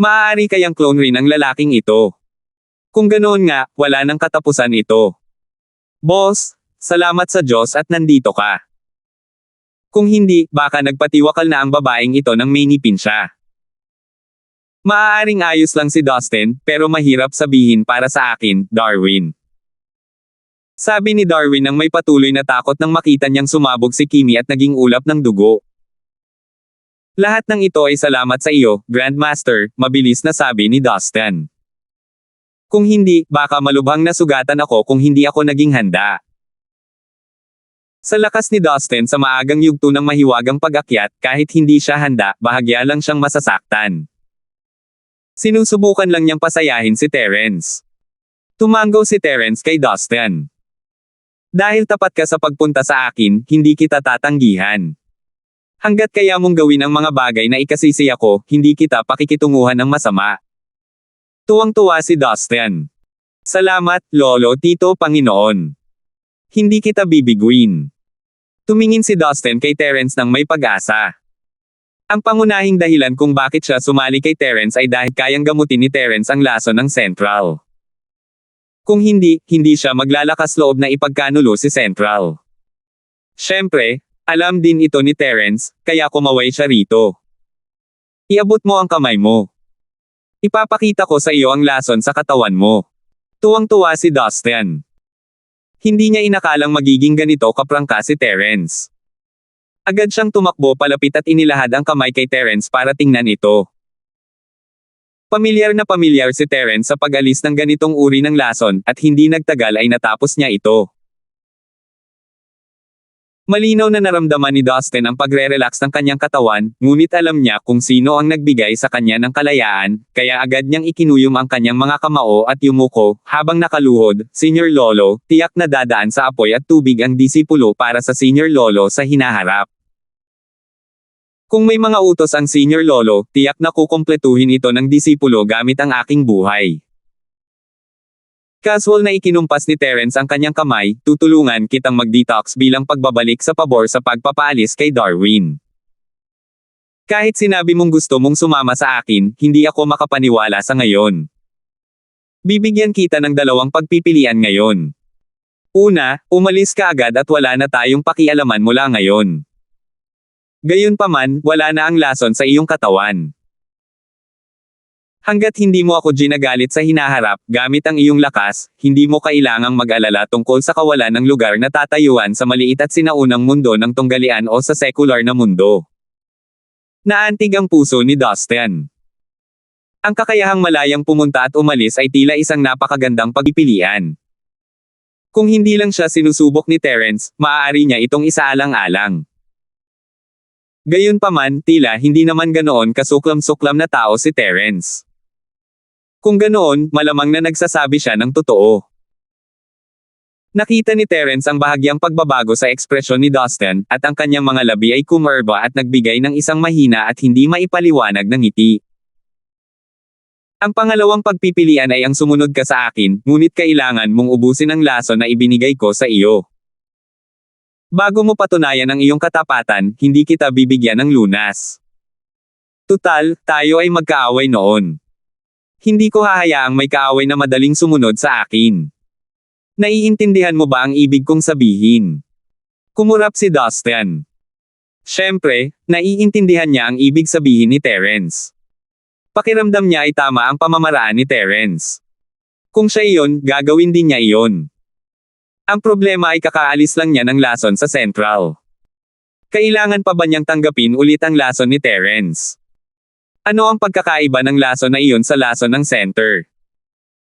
[SPEAKER 1] Maaari kayang clone rin ang lalaking ito. Kung ganoon nga, wala nang katapusan ito. Boss, salamat sa Diyos at nandito ka. Kung hindi, baka nagpatiwakal na ang babaeng ito nang may ngipin siya. Maaaring ayos lang si Dustin, pero mahirap sabihin para sa akin, Darwin. Sabi ni Darwin nang may patuloy na takot nang makita niyang sumabog si Kimi at naging ulap ng dugo. Lahat ng ito ay salamat sa iyo, Grandmaster, mabilis na sabi ni Dustin. Kung hindi, baka malubhang nasugatan ako kung hindi ako naging handa. Sa lakas ni Dustin sa maagang yugto ng mahiwagang pag-akyat, kahit hindi siya handa, bahagya lang siyang masasaktan. Sinusubukan lang niyang pasayahin si Terence. Tumango si Terence kay Dustin. Dahil tapat ka sa pagpunta sa akin, hindi kita tatanggihan. Hanggat kaya mong gawin ang mga bagay na ikasisiya ko, hindi kita pakikitunguhan ng masama. Tuwang-tuwa si Dustin. Salamat, Lolo, Tito, Panginoon. Hindi kita bibiguin. Tumingin si Dustin kay Terence nang may pag-asa. Ang pangunahing dahilan kung bakit siya sumali kay Terence ay dahil kayang gamutin ni Terence ang lason ng Central. Kung hindi, hindi siya maglalakas loob na ipagkanulo si Central. Siyempre, alam din ito ni Terence, kaya kumaway siya rito. Iabot mo ang kamay mo. Ipapakita ko sa iyo ang lason sa katawan mo. Tuwang-tuwa si Dustin. Hindi niya inakalang magiging ganito kaprangka si Terence. Agad siyang tumakbo palapit at inilahad ang kamay kay Terence para tingnan ito. Pamilyar na pamilyar si Terence sa pag-alis ng ganitong uri ng lason, at hindi nagtagal ay natapos niya ito. Malinaw na naramdaman ni Dustin ang pagre-relax ng kanyang katawan, ngunit alam niya kung sino ang nagbigay sa kanya ng kalayaan, kaya agad niyang ikinuyom ang kanyang mga kamao at yumuko, habang nakaluhod, Senior Lolo, tiyak na dadaan sa apoy at tubig ang disipulo para sa Senior Lolo sa hinaharap. Kung may mga utos ang Senior Lolo, tiyak na kukumpletuhin ito ng disipulo gamit ang aking buhay. Casual na ikinumpas ni Terence ang kanyang kamay, tutulungan kitang mag-detox bilang pagbabalik sa pabor sa pagpapaalis kay Darwin. Kahit sinabi mong gusto mong sumama sa akin, hindi ako makapaniwala sa ngayon. Bibigyan kita ng dalawang pagpipilian ngayon. Una, umalis ka agad at wala na tayong pakialaman mula ngayon. Gayunpaman, wala na ang lason sa iyong katawan. Hanggat hindi mo ako ginagalit sa hinaharap, gamit ang iyong lakas, hindi mo kailangang mag-alala tungkol sa kawalan ng lugar na tatayuan sa maliit at sinaunang mundo ng tunggalian o sa sekular na mundo. Naantig ang puso ni Dustin. Ang kakayahang malayang pumunta at umalis ay tila isang napakagandang pagpipilian. Kung hindi lang siya sinusubok ni Terence, maaari niya itong isaalang-alang. Gayunpaman, tila hindi naman ganoon kasuklam-suklam na tao si Terence. Kung ganoon, malamang na nagsasabi siya ng totoo. Nakita ni Terence ang bahagyang pagbabago sa ekspresyon ni Dustin, at ang kanyang mga labi ay kumerba at nagbigay ng isang mahina at hindi maipaliwanag na ngiti. Ang pangalawang pagpipilian ay ang sumunod ka sa akin, ngunit kailangan mong ubusin ang lason na ibinigay ko sa iyo. Bago mo patunayan ang iyong katapatan, hindi kita bibigyan ng lunas. Tutal, tayo ay magkaaway noon. Hindi ko hahayaang may kaaway na madaling sumunod sa akin. Naiintindihan mo ba ang ibig kong sabihin? Kumurap si Dustin. Siyempre, naiintindihan niya ang ibig sabihin ni Terence. Pakiramdam niya ay tama ang pamamaraan ni Terence. Kung siya iyon, gagawin din niya iyon. Ang problema ay kakaalis lang niya ng lason sa Central. Kailangan pa ba niyang tanggapin ulit ang lason ni Terence? Ano ang pagkakaiba ng lason na iyon sa lason ng Center?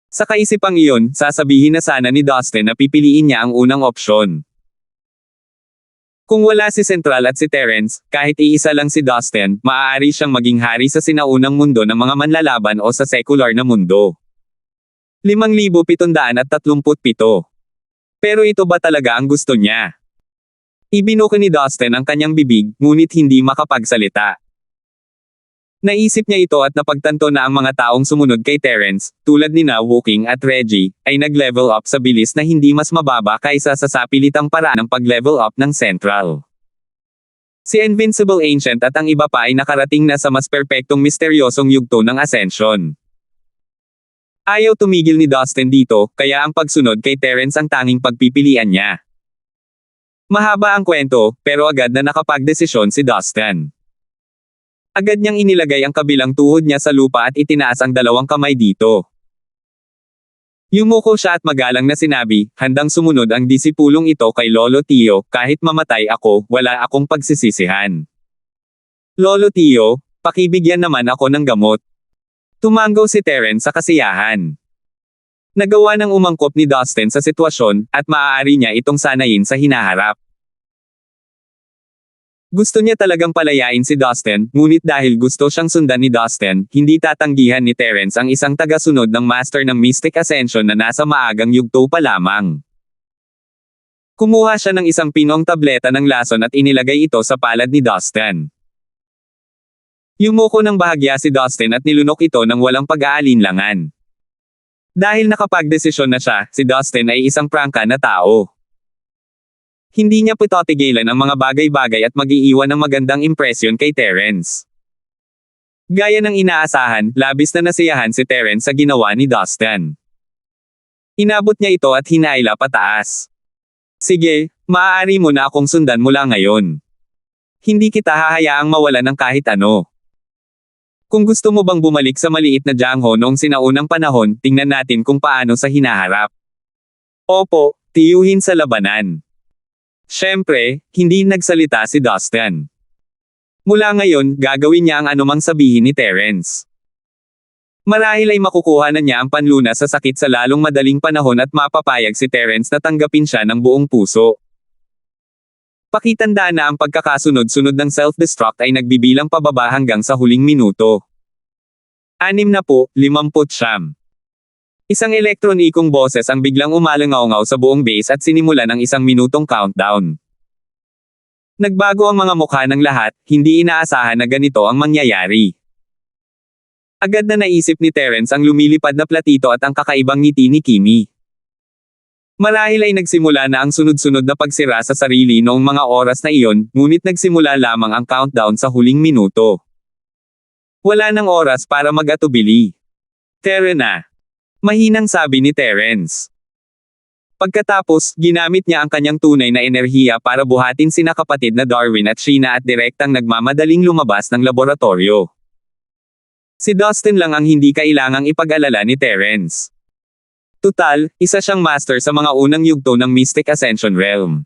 [SPEAKER 1] Sa kaisipang iyon, sasabihin na sana ni Dustin na pipiliin niya ang unang opsyon. Kung wala si Central at si Terence, kahit iisa lang si Dustin, maaari siyang maging hari sa sinaunang mundo ng mga manlalaban o sa sekular na mundo. 5,737. Pero ito ba talaga ang gusto niya? Ibinuko ni Dustin ang kanyang bibig, ngunit hindi makapagsalita. Naisip niya ito at napagtanto na ang mga taong sumunod kay Terence, tulad nina Woking at Reggie, ay nag-level up sa bilis na hindi mas mababa kaysa sa sapilitang paraan ng pag-level up ng Central. Si Invincible Ancient at ang iba pa ay nakarating na sa mas perpektong misteryosong yugto ng Ascension. Ayaw tumigil ni Dustin dito, kaya ang pagsunod kay Terence ang tanging pagpipilian niya. Mahaba ang kwento, pero agad na nakapagdesisyon si Dustin. Agad niyang inilagay ang kabilang tuhod niya sa lupa at itinaas ang dalawang kamay dito. Yumuko siya at magalang na sinabi, handang sumunod ang disipulong ito kay Lolo Tio, kahit mamatay ako, wala akong pagsisisihan. Lolo Tio, pakibigyan naman ako ng gamot. Tumanggaw si Terence sa kasiyahan. Nagawa ng umangkop ni Dustin sa sitwasyon, at maaari niya itong sanayin sa hinaharap. Gusto niya talagang palayain si Dustin, ngunit dahil gusto siyang sundan ni Dustin, hindi tatanggihan ni Terence ang isang tagasunod ng Master ng Mystic Ascension na nasa maagang yugto pa lamang. Kumuha siya ng isang pinong tableta ng lason at inilagay ito sa palad ni Dustin. Yumuko ng bahagya si Dustin at nilunok ito ng walang pag-aalinlangan. Dahil nakapagdesisyon na siya, si Dustin ay isang prangka na tao. Hindi niya pitotigilan ang mga bagay-bagay at mag-iiwan ng magandang impresyon kay Terence. Gaya ng inaasahan, labis na nasiyahan si Terence sa ginawa ni Dustin. Inabot niya ito at hinaila pataas. Sige, maaari mo na akong sundan mula ngayon. Hindi kita hahayaang mawala ng kahit ano. Kung gusto mo bang bumalik sa maliit na Jiangho noong sinaunang panahon, tingnan natin kung paano sa hinaharap. Opo, tiyuhin sa labanan. Siyempre, hindi nagsalita si Dustin. Mula ngayon, gagawin niya ang anumang sabihin ni Terence. Marahil ay makukuha na niya ang panlunas sa sakit sa lalong madaling panahon at mapapayag si Terence na tanggapin siya ng buong puso. Pakitandaan na ang pagkakasunod-sunod ng self-destruct ay nagbibilang pababa hanggang sa huling minuto. 60, 50. Isang elektronikong boses ang biglang umalangaw-ngaw sa buong base at sinimulan ang 1 minutong countdown. Nagbago ang mga mukha ng lahat, hindi inaasahan na ganito ang mangyayari. Agad na naisip ni Terence ang lumilipad na platito at ang kakaibang ngiti ni Kimi. Marahil ay nagsimula na ang sunod-sunod na pagsira sa sarili noong mga oras na iyon, ngunit nagsimula lamang ang countdown sa huling minuto. Wala nang oras para mag-atubili. Tara na. Mahinang sabi ni Terence. Pagkatapos, ginamit niya ang kanyang tunay na enerhiya para buhatin sina kapatid na Darwin at Sheena at direktang nagmamadaling lumabas ng laboratorio. Si Dustin lang ang hindi kailangang ipag-alala ni Terence. Tutal, isa siyang master sa mga unang yugto ng Mystic Ascension Realm.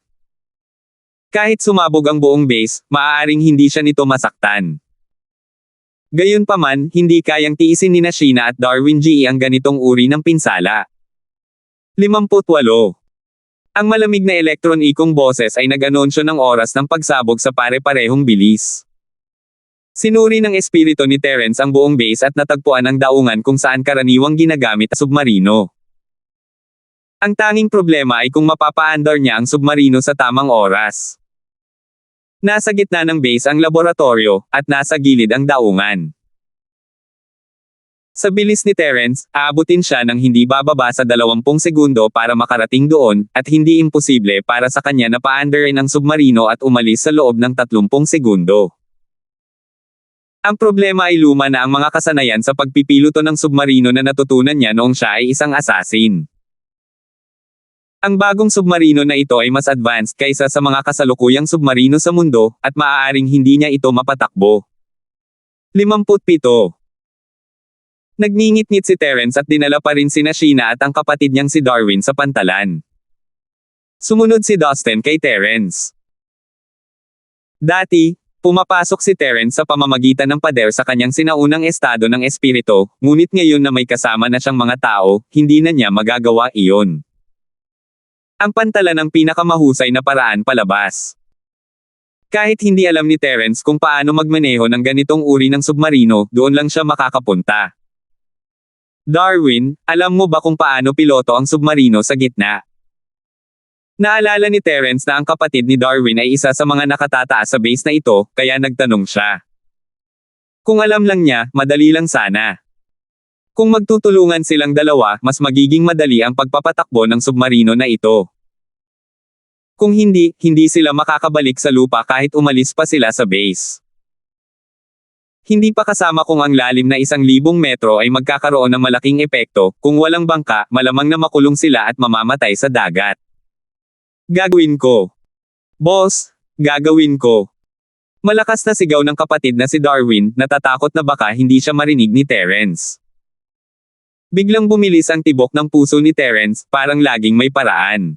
[SPEAKER 1] Kahit sumabog ang buong base, maaaring hindi siya nito masaktan. Gayunpaman, hindi kayang tiisin ni Sheena at Darwin G ang ganitong uri ng pinsala. 58. Ang malamig na elektronikong boses ay nag-anunsyo ng oras ng pagsabog sa pare-parehong bilis. Sinuri ng espiritu ni Terence ang buong base at natagpuan ang daungan kung saan karaniwang ginagamit ang submarino. Ang tanging problema ay kung mapapaandar niya ang submarino sa tamang oras. Nasa gitna ng base ang laboratorio, at nasa gilid ang daungan. Sa bilis ni Terence, aabutin siya ng hindi bababa sa 20 segundo para makarating doon, at hindi imposible para sa kanya na paandarin ang submarino at umalis sa loob ng 30 segundo. Ang problema ay luma na ang mga kasanayan sa pagpipiloto ng submarino na natutunan niya noong siya ay isang assassin. Ang bagong submarino na ito ay mas advanced kaysa sa mga kasalukuyang submarino sa mundo, at maaaring hindi niya ito mapatakbo. 57. Nagngingit-ngit si Terence at dinala pa rin sina Sheena at ang kapatid niyang si Darwin sa pantalan. Sumunod si Dustin kay Terence. Dati, pumapasok si Terence sa pamamagitan ng pader sa kanyang sinaunang estado ng espiritu, ngunit ngayon na may kasama na siyang mga tao, hindi na niya magagawa iyon. Ang pantalan ang pinakamahusay na paraan palabas. Kahit hindi alam ni Terence kung paano magmaneho ng ganitong uri ng submarino, doon lang siya makakapunta. Darwin, alam mo ba kung paano piloto ang submarino sa gitna? Naalala ni Terence na ang kapatid ni Darwin ay isa sa mga nakatataas sa base na ito, kaya nagtanong siya. Kung alam lang niya, madali lang sana. Kung magtutulungan silang dalawa, mas magiging madali ang pagpapatakbo ng submarino na ito. Kung hindi, hindi sila makakabalik sa lupa kahit umalis pa sila sa base. Hindi pa kasama kung ang lalim na 1,000 metro ay magkakaroon ng malaking epekto, kung walang bangka, malamang na makulong sila at mamamatay sa dagat. Gagawin ko. Boss, gagawin ko. Malakas na sigaw ng kapatid na si Darwin, natatakot na baka hindi siya marinig ni Terence. Biglang bumilis ang tibok ng puso ni Terence, parang laging may paraan.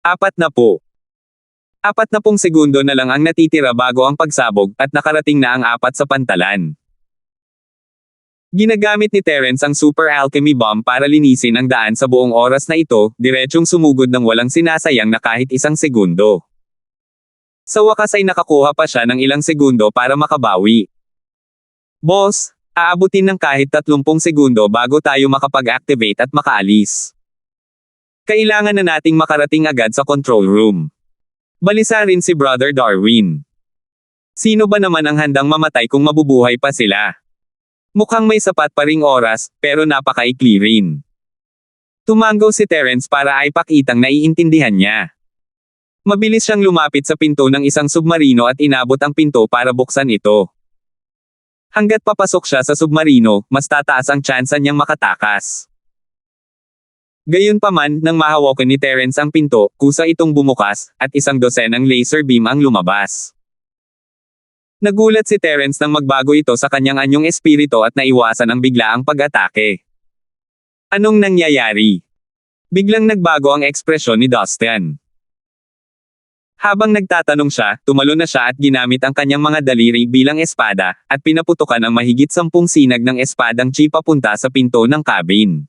[SPEAKER 1] 40. 40 segundo na lang ang natitira bago ang pagsabog, at nakarating na ang 4 sa pantalan. Ginagamit ni Terence ang Super Alchemy Bomb para linisin ang daan sa buong oras na ito, diretsong sumugod ng walang sinasayang na kahit 1 segundo. Sa wakas ay nakakuha pa siya ng ilang segundo para makabawi. Boss, aabutin ng kahit 30 segundo bago tayo makapag-activate at makaalis. Kailangan na nating makarating agad sa control room. Balisa rin si Brother Darwin. Sino ba naman ang handang mamatay kung mabubuhay pa sila? Mukhang may sapat pa ring oras, pero napakaikli rin. Tumango si Terence para ay pakitang naiintindihan niya. Mabilis siyang lumapit sa pinto ng isang submarino at inabot ang pinto para buksan ito. Hanggat papasok siya sa submarino, mas tataas ang tsansa niyang makatakas. Gayunpaman, nang mahawakan ni Terence ang pinto, kusa itong bumukas, at 12 laser beam ang lumabas. Nagulat si Terence nang magbago ito sa kanyang anyong espiritu at naiwasan ang biglaang pag-atake. Anong nangyayari? Biglang nagbago ang ekspresyon ni Dustin. Habang nagtatanong siya, tumalon na siya at ginamit ang kanyang mga daliri bilang espada, at pinaputukan ang mahigit 10 sinag ng espadang chi papunta sa pinto ng cabin.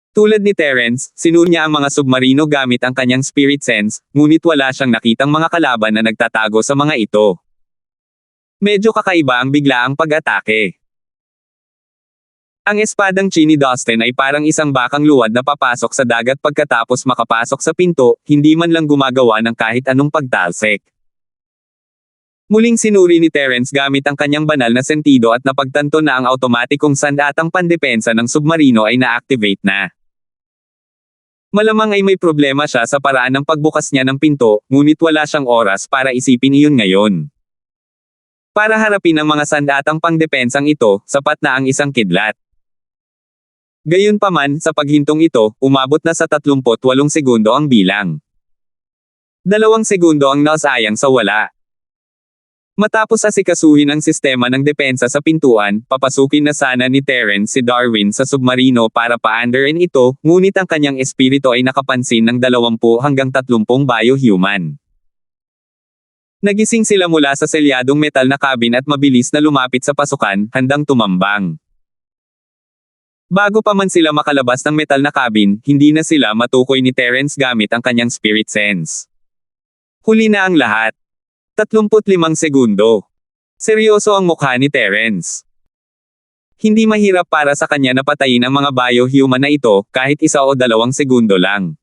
[SPEAKER 1] Tulad ni Terence, sinuri niya ang mga submarino gamit ang kanyang spirit sense, ngunit wala siyang nakitang mga kalaban na nagtatago sa mga ito. Medyo kakaiba ang biglaang pag-atake. Ang espadang chi ni Dustin ay parang isang bakang luwad na papasok sa dagat pagkatapos makapasok sa pinto, hindi man lang gumagawa ng kahit anong pagtalsik. Muling sinuri ni Terence gamit ang kanyang banal na sentido at napagtanto na ang automatikong sandatang pandepensa ng submarino ay na-activate na. Malamang ay may problema siya sa paraan ng pagbukas niya ng pinto, ngunit wala siyang oras para isipin iyon ngayon. Para harapin ang mga sandatang pangdepensang ito, sapat na ang isang kidlat. Gayunpaman, sa paghintong ito, umabot na sa 38 segundo ang bilang. 2 segundo ang nasayang sa wala. Matapos asikasuhin ang sistema ng depensa sa pintuan, papasukin na sana ni Terence si Darwin sa submarino para paandarin ito, ngunit ang kanyang espiritu ay nakapansin ng 20 hanggang 30 biohuman. Nagising sila mula sa selyadong metal na cabin at mabilis na lumapit sa pasukan, handang tumambang. Bago pa man sila makalabas ng metal na cabin, hindi na sila matukoy ni Terence gamit ang kanyang spirit sense. Huli na ang lahat. 35 segundo. Seryoso ang mukha ni Terence. Hindi mahirap para sa kanya na patayin ang mga biohuman na ito, kahit 1 o 2 segundo lang.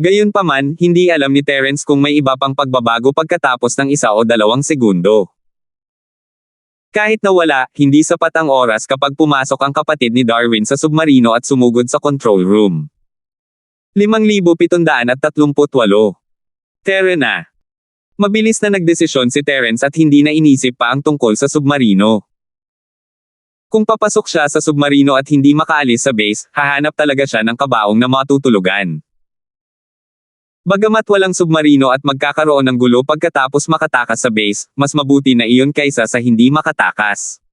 [SPEAKER 1] Gayunpaman, hindi alam ni Terence kung may iba pang pagbabago pagkatapos ng 1 o 2 segundo. Kahit na wala, hindi sapat ang oras kapag pumasok ang kapatid ni Darwin sa submarino at sumugod sa control room. 5,738. Tara na. Mabilis na nagdesisyon si Terence at hindi na inisip pa ang tungkol sa submarino. Kung papasok siya sa submarino at hindi makaalis sa base, hahanap talaga siya ng kabaong na matutulugan. Bagamat walang submarino at magkakaroon ng gulo pagkatapos makatakas sa base, mas mabuti na iyon kaysa sa hindi makatakas.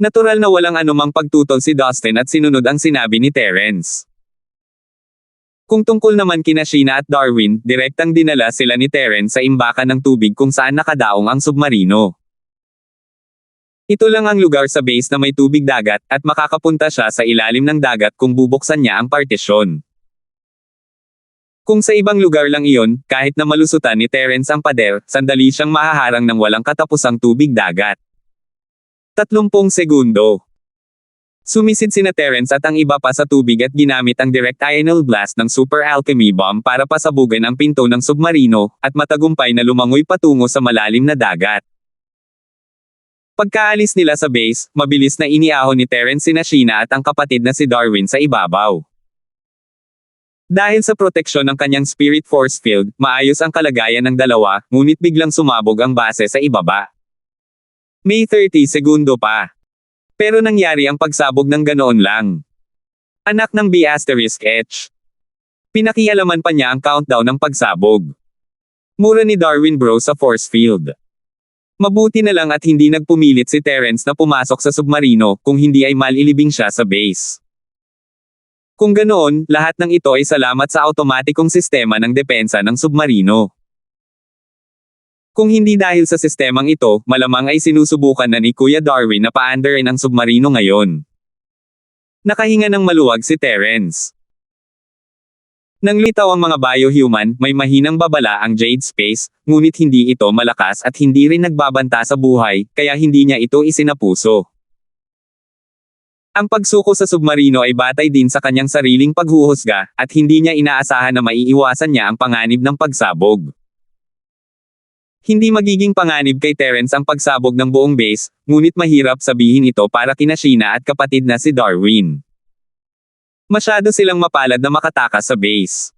[SPEAKER 1] Natural na walang anumang pagtutol si Dustin at sinunod ang sinabi ni Terence. Kung tungkol naman kina Sheena at Darwin, direktang dinala sila ni Terence sa imbakan ng tubig kung saan nakadaong ang submarino. Ito lang ang lugar sa base na may tubig dagat, at makakapunta siya sa ilalim ng dagat kung bubuksan niya ang partisyon. Kung sa ibang lugar lang iyon, kahit na malusutan ni Terence ang pader, sandali siyang mahaharang ng walang katapusang tubig dagat. 30 segundo. Sumisid sina Terence at ang iba pa sa tubig at ginamit ang direct ional blast ng super alchemy bomb para pasabugan ang pinto ng submarino, at matagumpay na lumangoy patungo sa malalim na dagat. Pagkaalis nila sa base, mabilis na iniahon ni Terence sina Sheena at ang kapatid na si Darwin sa ibabaw. Dahil sa proteksyon ng kanyang spirit force field, maayos ang kalagayan ng dalawa, ngunit biglang sumabog ang base sa ibaba. May 30 segundo pa. Pero nangyari ang pagsabog ng ganoon lang. Anak ng B*H. Pinakialaman pa niya ang countdown ng pagsabog. Mura ni Darwin bro sa force field. Mabuti na lang at hindi nagpumilit si Terence na pumasok sa submarino, kung hindi ay malilibing siya sa base. Kung ganoon, lahat ng ito ay salamat sa automatikong sistema ng depensa ng submarino. Kung hindi dahil sa sistemang ito, malamang ay sinusubukan na ni Kuya Darwin na paandarin ang submarino ngayon. Nakahinga ng maluwag si Terence. Nang litaw ang mga biohuman, may mahinang babala ang Jade Space, ngunit hindi ito malakas at hindi rin nagbabanta sa buhay, kaya hindi niya ito isinapuso. Ang pagsuko sa submarino ay batay din sa kanyang sariling paghuhusga, at hindi niya inaasahan na maiiwasan niya ang panganib ng pagsabog. Hindi magiging panganib kay Terence ang pagsabog ng buong base, ngunit mahirap sabihin ito para kina Sheena at kapatid na si Darwin. Masyado silang mapalad na makatakas sa base.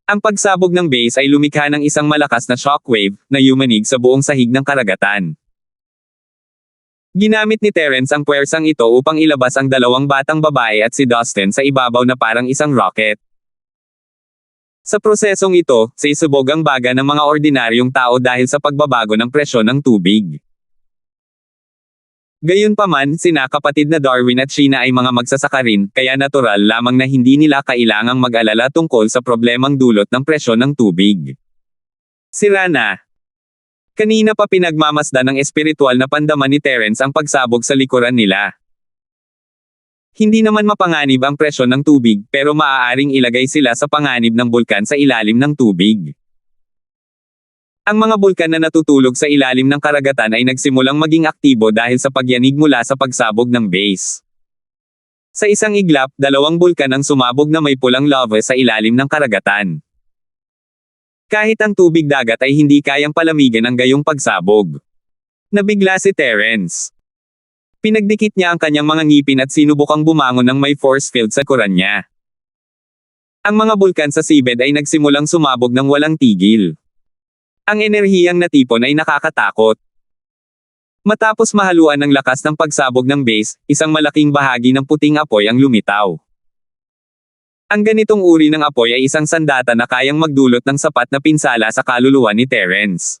[SPEAKER 1] Ang pagsabog ng base ay lumikha ng isang malakas na shockwave, na yumanig sa buong sahig ng karagatan. Ginamit ni Terence ang puwersang ito upang ilabas ang dalawang batang babae at si Dustin sa ibabaw na parang isang rocket. Sa prosesong ito, sisubog ang baga ng mga ordinaryong tao dahil sa pagbabago ng presyon ng tubig. Gayunpaman, sina kapatid na Darwin at Sheena ay mga magsasaka rin, kaya natural lamang na hindi nila kailangang mag-alala tungkol sa problemang dulot ng presyon ng tubig. Sira na. Kanina pa pinagmamasdan ng espiritual na pandaman ni Terence ang pagsabog sa likuran nila. Hindi naman mapanganib ang presyon ng tubig, pero maaaring ilagay sila sa panganib ng bulkan sa ilalim ng tubig. Ang mga bulkan na natutulog sa ilalim ng karagatan ay nagsimulang maging aktibo dahil sa pagyanig mula sa pagsabog ng base. Sa isang iglap, dalawang bulkan ang sumabog na may pulang lava sa ilalim ng karagatan. Kahit ang tubig dagat ay hindi kayang palamigan ang gayong pagsabog. Nabigla si Terence. Pinagdikit niya ang kanyang mga ngipin at sinubukang bumangon ng may force field sa likuran niya. Ang mga bulkan sa seabed ay nagsimulang sumabog ng walang tigil. Ang enerhiyang natipon ay nakakatakot. Matapos mahaluan ng lakas ng pagsabog ng base, isang malaking bahagi ng puting apoy ang lumitaw. Ang ganitong uri ng apoy ay isang sandata na kayang magdulot ng sapat na pinsala sa kaluluwa ni Terence.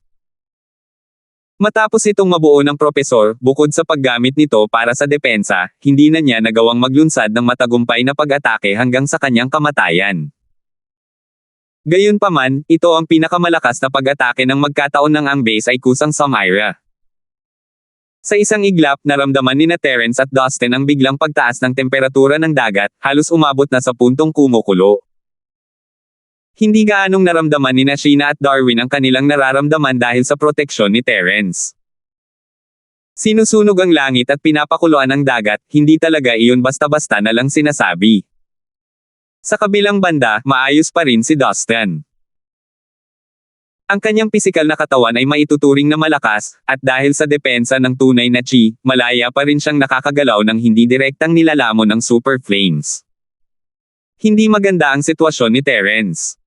[SPEAKER 1] Matapos itong mabuo ng propesor, bukod sa paggamit nito para sa depensa, hindi na niya nagawang maglunsad ng matagumpay na pag-atake hanggang sa kanyang kamatayan. Gayunpaman, ito ang pinakamalakas na pag-atake ng magkataon ng ang base ay kusang Samira. Sa isang iglap, naramdaman ni Terence at Dustin ang biglang pagtaas ng temperatura ng dagat, halos umabot na sa puntong kumukulo. Hindi gaanong naramdaman ni Sheena at Darwin ang kanilang nararamdaman dahil sa proteksyon ni Terence. Sinusunog ang langit at pinapakuluan ang dagat, hindi talaga iyon basta-basta na lang sinasabi. Sa kabilang banda, maayos pa rin si Dustin. Ang kanyang pisikal na katawan ay maituturing na malakas, at dahil sa depensa ng tunay na chi, malaya pa rin siyang nakakagalaw ng hindi direktang nilalamon ng super flames. Hindi maganda ang sitwasyon ni Terence.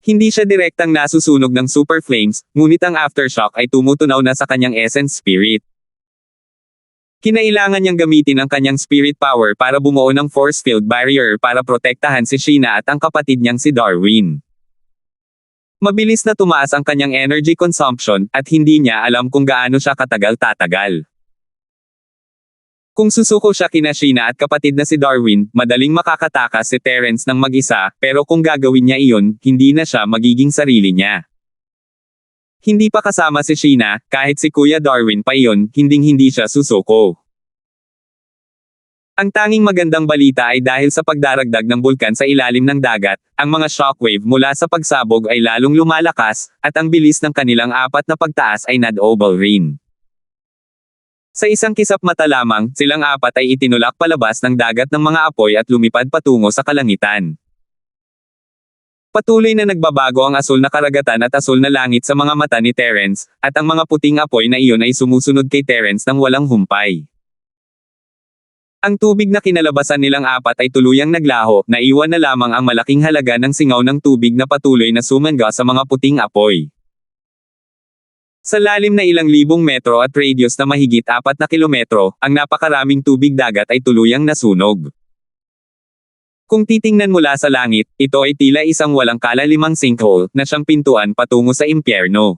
[SPEAKER 1] Hindi siya direktang nasusunog ng super flames, ngunit ang aftershock ay tumutunaw na sa kanyang essence spirit. Kinailangan niyang gamitin ang kanyang spirit power para bumuo ng force field barrier para protektahan si Sheena at ang kapatid niyang si Darwin. Mabilis na tumaas ang kanyang energy consumption, at hindi niya alam kung gaano siya katagal tatagal. Kung susuko siya kina Sheena at kapatid na si Darwin, madaling makakatakas si Terence ng mag-isa, pero kung gagawin niya iyon, hindi na siya magiging sarili niya. Hindi pa kasama si Sheena, kahit si Kuya Darwin pa iyon, hinding-hindi siya susuko. Ang tanging magandang balita ay dahil sa pagdaragdag ng bulkan sa ilalim ng dagat, ang mga shockwave mula sa pagsabog ay lalong lumalakas, at ang bilis ng kanilang apat na pagtaas ay nad-oval rin. Sa isang kisap mata lamang, silang apat ay itinulak palabas ng dagat ng mga apoy at lumipad patungo sa kalangitan. Patuloy na nagbabago ang asul na karagatan at asul na langit sa mga mata ni Terence, at ang mga puting apoy na iyon ay sumusunod kay Terence ng walang humpay. Ang tubig na kinalabasan nilang apat ay tuluyang naglaho, naiwan na lamang ang malaking halaga ng singaw ng tubig na patuloy na sumangga sa mga puting apoy. Sa lalim na ilang libong metro at radius na mahigit 4 na kilometro, ang napakaraming tubig dagat ay tuluyang nasunog. Kung titingnan mula sa langit, ito ay tila isang walang kalalimang sinkhole na siyang pintuan patungo sa impyerno.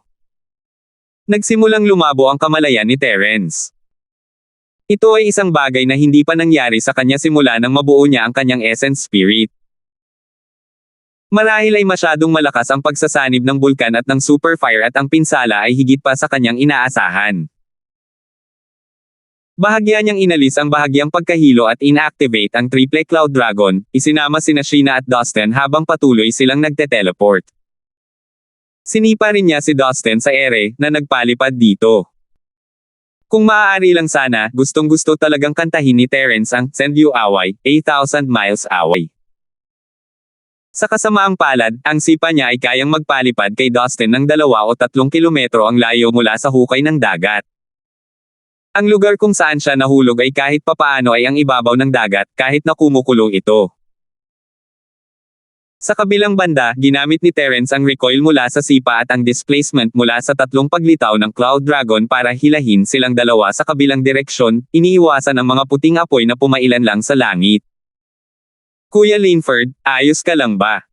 [SPEAKER 1] Nagsimulang lumabo ang kamalayan ni Terence. Ito ay isang bagay na hindi pa nangyari sa kanya simula nang mabuo niya ang kanyang essence spirit. Marahil ay masyadong malakas ang pagsasanib ng bulkan at ng superfire at ang pinsala ay higit pa sa kanyang inaasahan. Bahagya niyang inalis ang bahagyang pagkahilo at inactivate ang triple cloud dragon, isinama sina Sheena at Dustin habang patuloy silang nagte-teleport. Sinipa rin niya si Dustin sa ere na nagpalipad dito. Kung maaari lang sana, gustong-gusto talagang kantahin ni Terence ang Send You Away, 8,000 Miles Away. Sa kasamaang palad, ang sipa niya ay kayang magpalipad kay Dustin ng 2 o 3 kilometro ang layo mula sa hukay ng dagat. Ang lugar kung saan siya nahulog ay kahit papaano ay ang ibabaw ng dagat, kahit na kumukulo ito. Sa kabilang banda, ginamit ni Terence ang recoil mula sa sipa at ang displacement mula sa 3 paglitaw ng Cloud Dragon para hilahin silang dalawa sa kabilang direksyon, iniiwasan ang mga puting apoy na pumailan lang sa langit. Kuya Linford, ayos ka lang ba?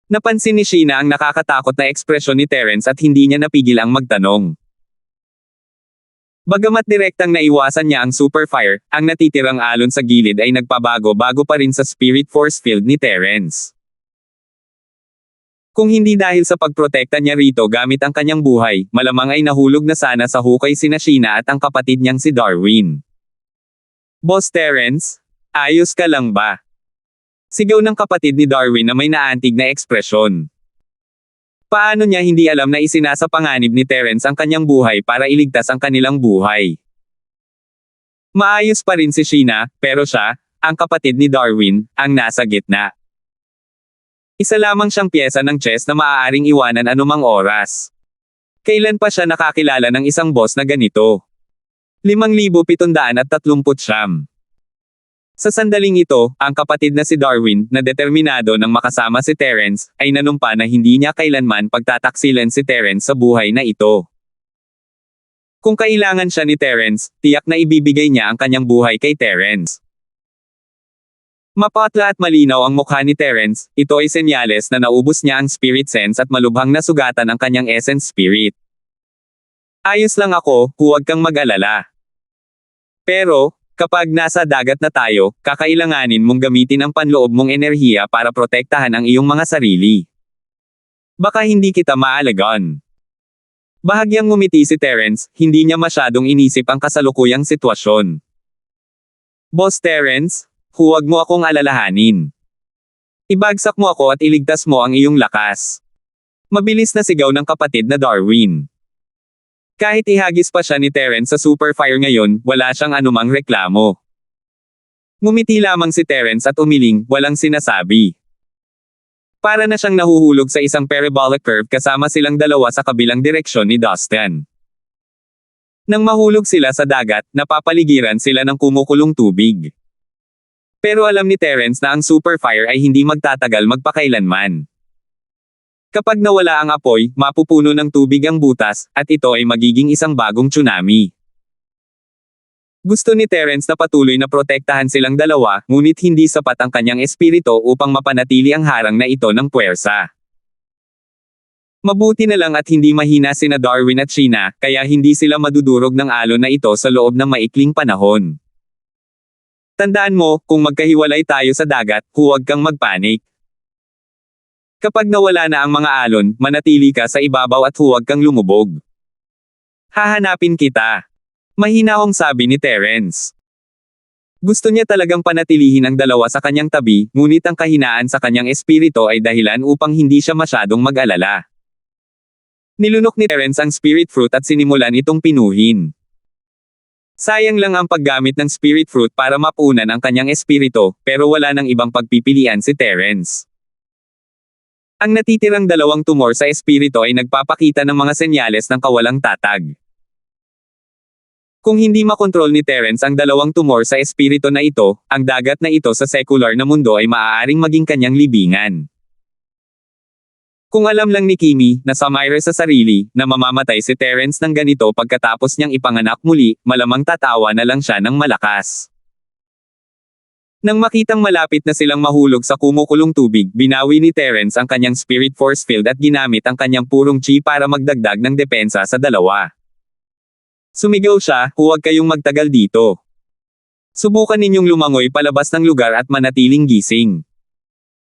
[SPEAKER 1] Napansin ni Sheena ang nakakatakot na ekspresyon ni Terence at hindi niya napigil ang magtanong. Bagamat direktang naiwasan niya ang superfire, ang natitirang alon sa gilid ay nagpabago-bago pa rin sa spirit force field ni Terence. Kung hindi dahil sa pagprotekta niya rito gamit ang kanyang buhay, malamang ay nahulog na sana sa hukay sina Sheena at ang kapatid niyang si Darwin. Boss Terence, ayos ka lang ba? Sigaw ng kapatid ni Darwin na may naantig na ekspresyon. Paano niya hindi alam na isinasapanganib ni Terence ang kanyang buhay para iligtas ang kanilang buhay? Maayos pa rin si Sheena, pero siya, ang kapatid ni Darwin, ang nasa gitna. Isa lamang siyang pyesa ng chess na maaaring iwanan anumang oras. Kailan pa siya nakakilala ng isang boss na ganito? 5,739. Sa sandaling ito, ang kapatid na si Darwin, na determinado nang makasama si Terence, ay nanumpa na hindi niya kailanman pagtataksilan si Terence sa buhay na ito. Kung kailangan siya ni Terence, tiyak na ibibigay niya ang kanyang buhay kay Terence. Mapatla at malinaw ang mukha ni Terence, ito ay senyales na naubos niya ang spirit sense at malubhang nasugatan ang kanyang essence spirit. Ayos lang ako, huwag kang mag-alala. Pero, kapag nasa dagat na tayo, kakailanganin mong gamitin ang panloob mong enerhiya para protektahan ang iyong mga sarili. Baka hindi kita maalagaan. Bahagyang ngumiti si Terence, hindi niya masyadong inisip ang kasalukuyang sitwasyon. Boss Terence, huwag mo akong alalahanin. Ibagsak mo ako at iligtas mo ang iyong lakas. Mabilis na sigaw ng kapatid na Darwin. Kahit ihagis pa siya ni Terence sa superfire ngayon, wala siyang anumang reklamo. Ngumiti lamang si Terence at umiling, walang sinasabi. Para na siyang nahuhulog sa isang parabolic curve kasama silang dalawa sa kabilang direksyon ni Dustin. Nang mahulog sila sa dagat, napapaligiran sila ng kumukulong tubig. Pero alam ni Terence na ang superfire ay hindi magtatagal magpakailanman. Kapag nawala ang apoy, mapupuno ng tubig ang butas, at ito ay magiging isang bagong tsunami. Gusto ni Terence na patuloy na protektahan silang dalawa, ngunit hindi sapat ang kanyang espiritu upang mapanatili ang harang na ito ng puwersa. Mabuti na lang at hindi mahina sina Darwin at Sheena, kaya hindi sila madudurog ng alon na ito sa loob ng maikling panahon. Tandaan mo, kung magkahiwalay tayo sa dagat, huwag kang magpanik. Kapag nawala na ang mga alon, manatili ka sa ibabaw at huwag kang lumubog. Hahanapin kita. Mahinahong sabi ni Terence. Gusto niya talagang panatilihin ang dalawa sa kanyang tabi, ngunit ang kahinaan sa kanyang espiritu ay dahilan upang hindi siya masyadong mag-alala. Nilunok ni Terence ang spirit fruit at sinimulan itong pinuhin. Sayang lang ang paggamit ng spirit fruit para mapunan ang kanyang espiritu, pero wala nang ibang pagpipilian si Terence. Ang natitirang dalawang tumor sa espiritu ay nagpapakita ng mga senyales ng kawalang tatag. Kung hindi makontrol ni Terence ang dalawang tumor sa espiritu na ito, ang dagat na ito sa secular na mundo ay maaaring maging kanyang libingan. Kung alam lang ni Kimi, na sa Myra sa sarili, na mamamatay si Terence ng ganito pagkatapos niyang ipanganak muli, malamang tatawa na lang siya ng malakas. Nang makitang malapit na silang mahulog sa kumukulong tubig, binawi ni Terence ang kanyang spirit force field at ginamit ang kanyang purong chi para magdagdag ng depensa sa dalawa. Sumigaw siya, "Huwag kayong magtagal dito. Subukan ninyong lumangoy palabas ng lugar at manatiling gising.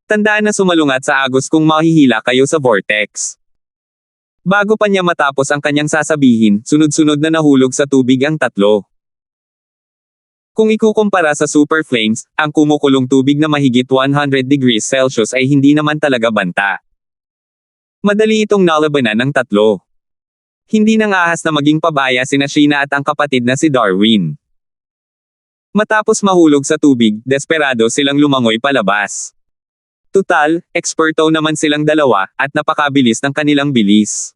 [SPEAKER 1] Tandaan na sumalungat sa agos kung mahihila kayo sa vortex." Bago pa niya matapos ang kanyang sasabihin, sunod-sunod na nahulog sa tubig ang tatlo. Kung ikukumpara sa super flames, ang kumukulong tubig na mahigit 100 degrees Celsius ay hindi naman talaga banta. Madali itong nalabanan ng tatlo. Hindi nang ahas na maging pabaya sina Sheena at ang kapatid na si Darwin. Matapos mahulog sa tubig, desperado silang lumangoy palabas. Tutal, eksperto naman silang dalawa, at napakabilis ng kanilang bilis.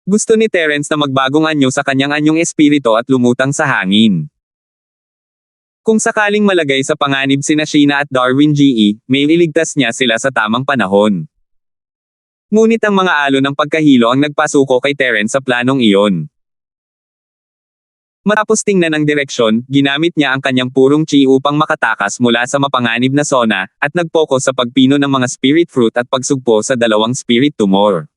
[SPEAKER 1] Gusto ni Terence na magbagong anyo sa kanyang anyong espiritu at lumutang sa hangin. Kung sakaling malagay sa panganib sina Sheena at Darwin GE, may iligtas niya sila sa tamang panahon. Ngunit ang mga alon ng pagkahilo ang nagpasuko kay Terence sa planong iyon. Matapos tingnan ang direksyon, ginamit niya ang kanyang purong chi upang makatakas mula sa mapanganib na zona, at nag-focus sa pagpino ng mga spirit fruit at pagsugpo sa dalawang spirit tumor.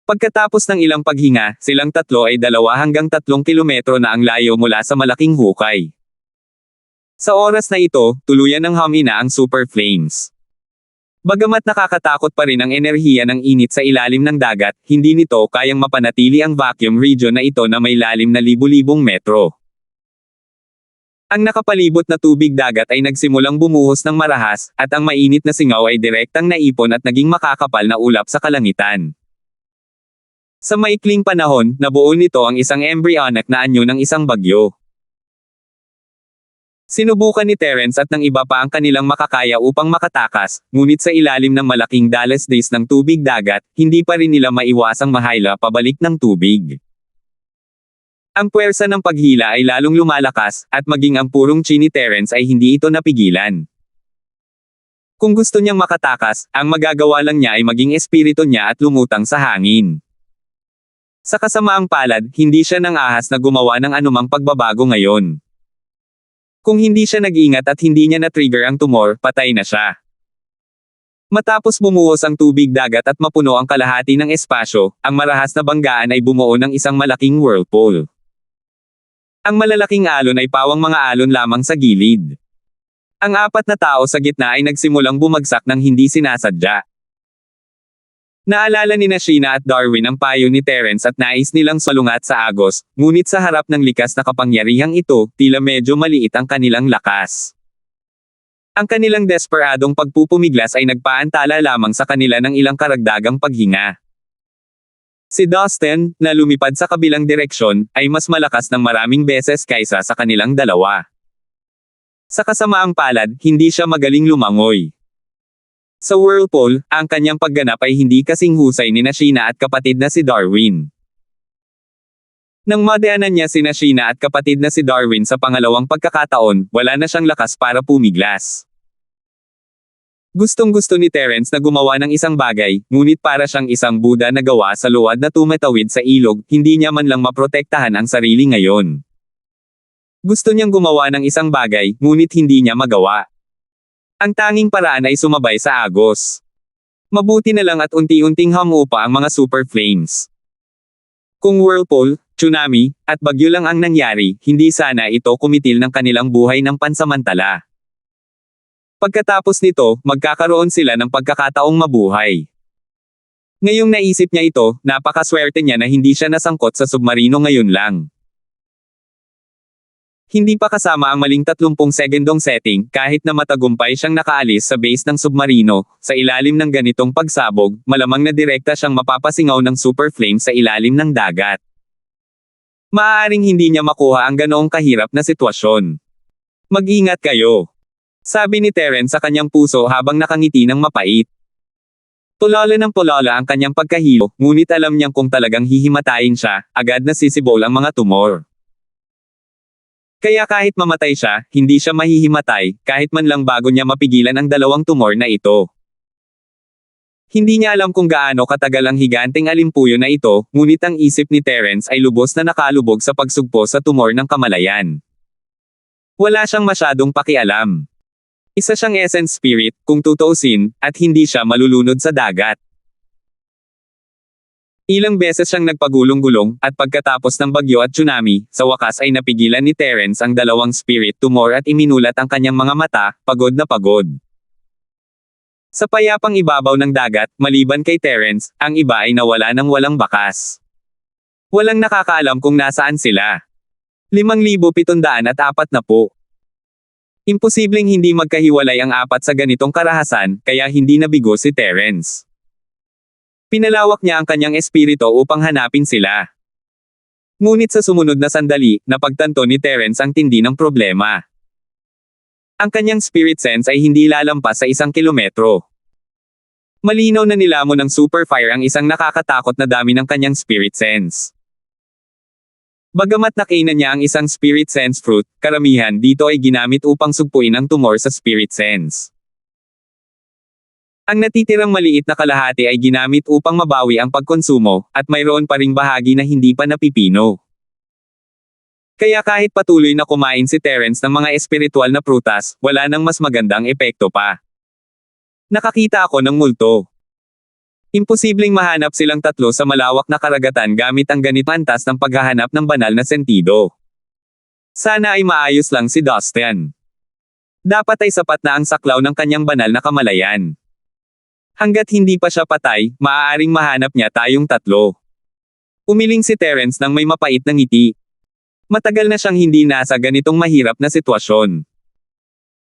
[SPEAKER 1] Pagkatapos ng ilang paghinga, silang tatlo ay 2 hanggang 3 kilometro na ang layo mula sa malaking hukay. Sa oras na ito, tuluyan ng humina ang super flames. Bagamat nakakatakot pa rin ang enerhiya ng init sa ilalim ng dagat, hindi nito kayang mapanatili ang vacuum region na ito na may lalim na libu-libong metro. Ang nakapalibot na tubig dagat ay nagsimulang bumuhos ng marahas, at ang mainit na singaw ay direktang naipon at naging makakapal na ulap sa kalangitan. Sa maikling panahon, nabuo nito ang isang embryonic na anyo ng isang bagyo. Sinubukan ni Terence at ng iba pa ang kanilang makakaya upang makatakas, ngunit sa ilalim ng malaking Dallas days ng tubig dagat, hindi pa rin nila maiwasang mahayla pabalik ng tubig. Ang puwersa ng paghila ay lalong lumalakas, at maging ang purong chi ni Terence ay hindi ito napigilan. Kung gusto niyang makatakas, ang magagawa lang niya ay maging espiritu niya at lumutang sa hangin. Sa kasamaang palad, hindi siya nang ahas na gumawa ng anumang pagbabago ngayon. Kung hindi siya nag-ingat at hindi niya na-trigger ang tumor, patay na siya. Matapos bumuhos ang tubig dagat at mapuno ang kalahati ng espasyo, ang marahas na banggaan ay bumuo ng isang malaking whirlpool. Ang malalaking alon ay pawang mga alon lamang sa gilid. Ang 4 na tao sa gitna ay nagsimulang bumagsak ng hindi sinasadya. Naalala ni Sheena at Darwin ang payo ni Terence at nais nilang salungat sa agos, ngunit sa harap ng likas na kapangyarihang ito, tila medyo maliit ang kanilang lakas. Ang kanilang desperadong pagpupumiglas ay nagpaantala lamang sa kanila ng ilang karagdagang paghinga. Si Dustin, na lumipad sa kabilang direksyon, ay mas malakas ng maraming beses kaysa sa kanilang dalawa. Sa kasamaang palad, hindi siya magaling lumangoy. Sa whirlpool, ang kanyang pagganap ay hindi kasing husay ni Sheena at kapatid na si Darwin. Nang madaanan niya si Sheena at kapatid na si Darwin sa pangalawang pagkakataon, wala na siyang lakas para pumiglas. Gustong-gusto ni Terence na gumawa ng isang bagay, ngunit para siyang isang Buddha na gawa sa luwad na tumatawid sa ilog, hindi niya man lang maprotektahan ang sarili ngayon. Gusto niyang gumawa ng isang bagay, ngunit hindi niya magawa. Ang tanging paraan ay sumabay sa agos. Mabuti na lang at unti-unting humupa ang mga super flames. Kung whirlpool, tsunami, at bagyo lang ang nangyari, hindi sana ito kumitil ng kanilang buhay ng pansamantala. Pagkatapos nito, magkakaroon sila ng pagkakataong mabuhay. Ngayong naisip niya ito, napakaswerte niya na hindi siya nasangkot sa submarino ngayon lang. Hindi pa kasama ang maling 30 segundong setting, kahit na matagumpay siyang nakaalis sa base ng submarino, sa ilalim ng ganitong pagsabog, malamang na direkta siyang mapapasingaw ng super flame sa ilalim ng dagat. Maaaring hindi niya makuha ang ganoong kahirap na sitwasyon. Mag-ingat kayo. Sabi ni Terence sa kanyang puso habang nakangiti ng mapait. Tulala ng pulala ang kanyang pagkahilo, ngunit alam niyang kung talagang hihimatayin siya, agad na sisibol ang mga tumor. Kaya kahit mamatay siya, hindi siya mahihimatay, kahit man lang bago niya mapigilan ang dalawang tumor na ito. Hindi niya alam kung gaano katagal ang higanteng alimpuyo na ito, ngunit ang isip ni Terence ay lubos na nakalubog sa pagsugpo sa tumor ng kamalayan. Wala siyang masyadong pakialam. Isa siyang essence spirit, kung tutuusin, at hindi siya malulunod sa dagat. Ilang beses siyang nagpagulong-gulong, at pagkatapos ng bagyo at tsunami, sa wakas ay napigilan ni Terence ang dalawang spirit tumor at iminulat ang kanyang mga mata, pagod na pagod. Sa payapang ibabaw ng dagat, maliban kay Terence, ang iba ay nawala ng walang bakas. Walang nakakaalam kung nasaan sila. 5,740. Imposibleng hindi magkahiwalay ang apat sa ganitong karahasan, kaya hindi nabigo si Terence. Pinalawak niya ang kanyang espiritu upang hanapin sila. Ngunit sa sumunod na sandali, napagtanto ni Terence ang tindi ng problema. Ang kanyang spirit sense ay hindi lalampas sa 1 kilometro. Malinaw na nilamon ng super fire ang isang nakakatakot na dami ng kanyang spirit sense. Bagamat nakainan niya ang isang spirit sense fruit, karamihan dito ay ginamit upang sugpuin ang tumor sa spirit sense. Ang natitirang maliit na kalahati ay ginamit upang mabawi ang pagkonsumo, at mayroon pa ring bahagi na hindi pa napipino. Kaya kahit patuloy na kumain si Terence ng mga espiritual na prutas, wala nang mas magandang epekto pa. Nakakita ako ng multo. Imposibleng mahanap silang tatlo sa malawak na karagatan gamit ang ganitong antas ng paghahanap ng banal na sentido. Sana ay maayos lang si Dustin. Dapat ay sapat na ang saklaw ng kanyang banal na kamalayan. Hanggat hindi pa siya patay, maaaring mahanap niya tayong tatlo. Umiling si Terence nang may mapait na ngiti. Matagal na siyang hindi nasa ganitong mahirap na sitwasyon.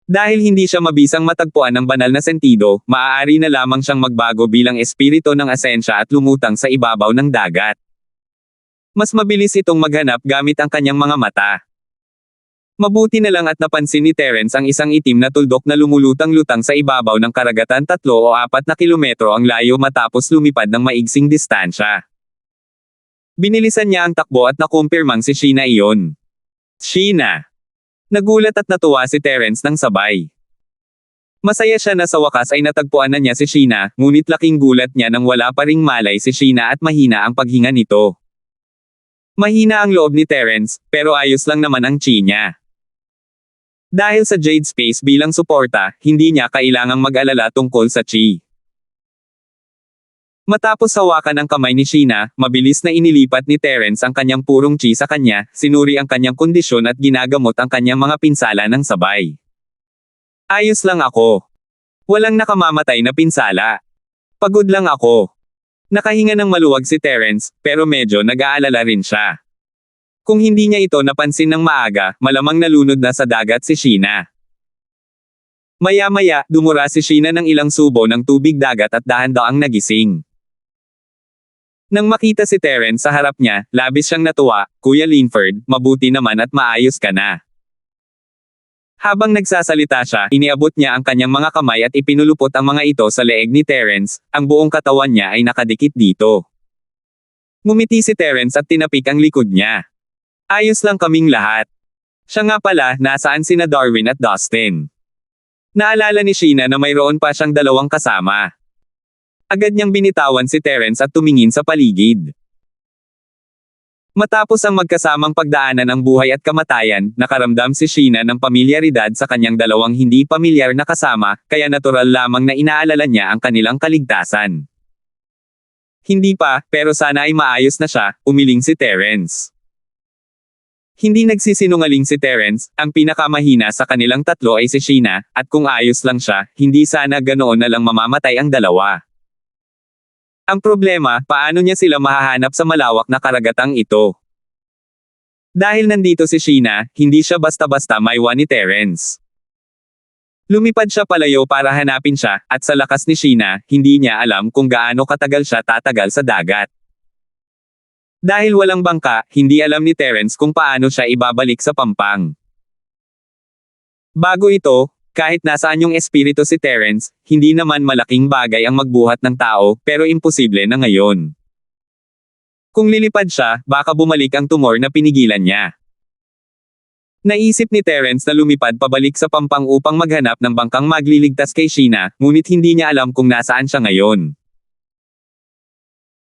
[SPEAKER 1] Dahil hindi siya mabisang matagpuan ng banal na sentido, maaari na lamang siyang magbago bilang espiritu ng asensya at lumutang sa ibabaw ng dagat. Mas mabilis itong maghanap gamit ang kanyang mga mata. Mabuti na lang at napansin ni Terence ang isang itim na tuldok na lumulutang-lutang sa ibabaw ng karagatan 3 o 4 na kilometro ang layo matapos lumipad ng maigsing distansya. Binilisan niya ang takbo at nakumpirmang si Sheena iyon. Sheena! Nagulat at natuwa si Terence ng sabay. Masaya siya na sa wakas ay natagpuan na niya si Sheena, ngunit laking gulat niya nang wala pa ring malay si Sheena at mahina ang paghinga nito. Mahina ang loob ni Terence, pero ayos lang naman ang chi niya. Dahil sa Jade Space bilang suporta, hindi niya kailangang mag-alala tungkol sa chi. Matapos hawakan ang kamay ni Sheena, mabilis na inilipat ni Terence ang kanyang purong chi sa kanya, sinuri ang kanyang kondisyon at ginagamot ang kanyang mga pinsala ng sabay. Ayos lang ako. Walang nakamamatay na pinsala. Pagod lang ako. Nakahinga ng maluwag si Terence, pero medyo nag-aalala rin siya. Kung hindi niya ito napansin ng maaga, malamang nalunod na sa dagat si Sheena. Maya-maya, dumura si Sheena ng ilang subo ng tubig dagat at dahan-daang nagising. Nang makita si Terence sa harap niya, labis siyang natuwa. Kuya Linford, mabuti naman at maayos ka na. Habang nagsasalita siya, iniabot niya ang kanyang mga kamay at ipinulupot ang mga ito sa leeg ni Terence, ang buong katawan niya ay nakadikit dito. Ngumiti si Terence at tinapik ang likod niya. Ayos lang kaming lahat. Siya nga pala, nasaan sina Darwin at Dustin? Naalala ni Sheena na mayroon pa siyang dalawang kasama. Agad niyang binitawan si Terence at tumingin sa paligid. Matapos ang magkasamang pagdaanan ng buhay at kamatayan, nakaramdam si Sheena ng pamilyaridad sa kanyang dalawang hindi pamilyar na kasama, kaya natural lamang na inaalala niya ang kanilang kaligtasan. Hindi pa, pero sana ay maayos na siya, umiling si Terence. Hindi nagsisinungaling si Terence, ang pinakamahina sa kanilang tatlo ay si Sheena, at kung ayos lang siya, hindi sana ganoon na lang mamamatay ang dalawa. Ang problema, paano niya sila mahahanap sa malawak na karagatang ito? Dahil nandito si Sheena, hindi siya basta-basta maiwan ni Terence. Lumipad siya palayo para hanapin siya, at sa lakas ni Sheena, hindi niya alam kung gaano katagal siya tatagal sa dagat. Dahil walang bangka, hindi alam ni Terence kung paano siya ibabalik sa pampang. Bago ito, kahit nasaan yung espiritu si Terence, hindi naman malaking bagay ang magbuhat ng tao, pero imposible na ngayon. Kung lilipad siya, baka bumalik ang tumor na pinigilan niya. Naisip ni Terence na lumipad pabalik sa pampang upang maghanap ng bangkang magliligtas kay Sheena, ngunit hindi niya alam kung nasaan siya ngayon.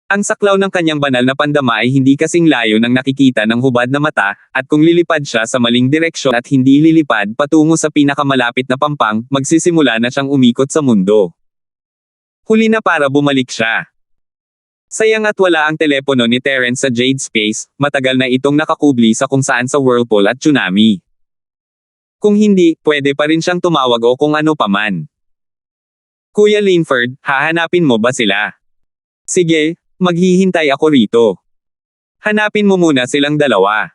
[SPEAKER 1] Ang saklaw ng kanyang banal na pandama ay hindi kasing layo ng nakikita ng hubad na mata, at kung lilipad siya sa maling direksyon at hindi lilipad patungo sa pinakamalapit na pampang, magsisimula na siyang umikot sa mundo. Huli na para bumalik siya. Sayang at wala ang telepono ni Terence sa Jade Space, matagal na itong nakakubli sa kung saan sa whirlpool at tsunami. Kung hindi, pwede pa rin siyang tumawag o kung ano paman. Kuya Linford, hahanapin mo ba sila? Sige. Maghihintay ako rito. Hanapin mo muna silang dalawa.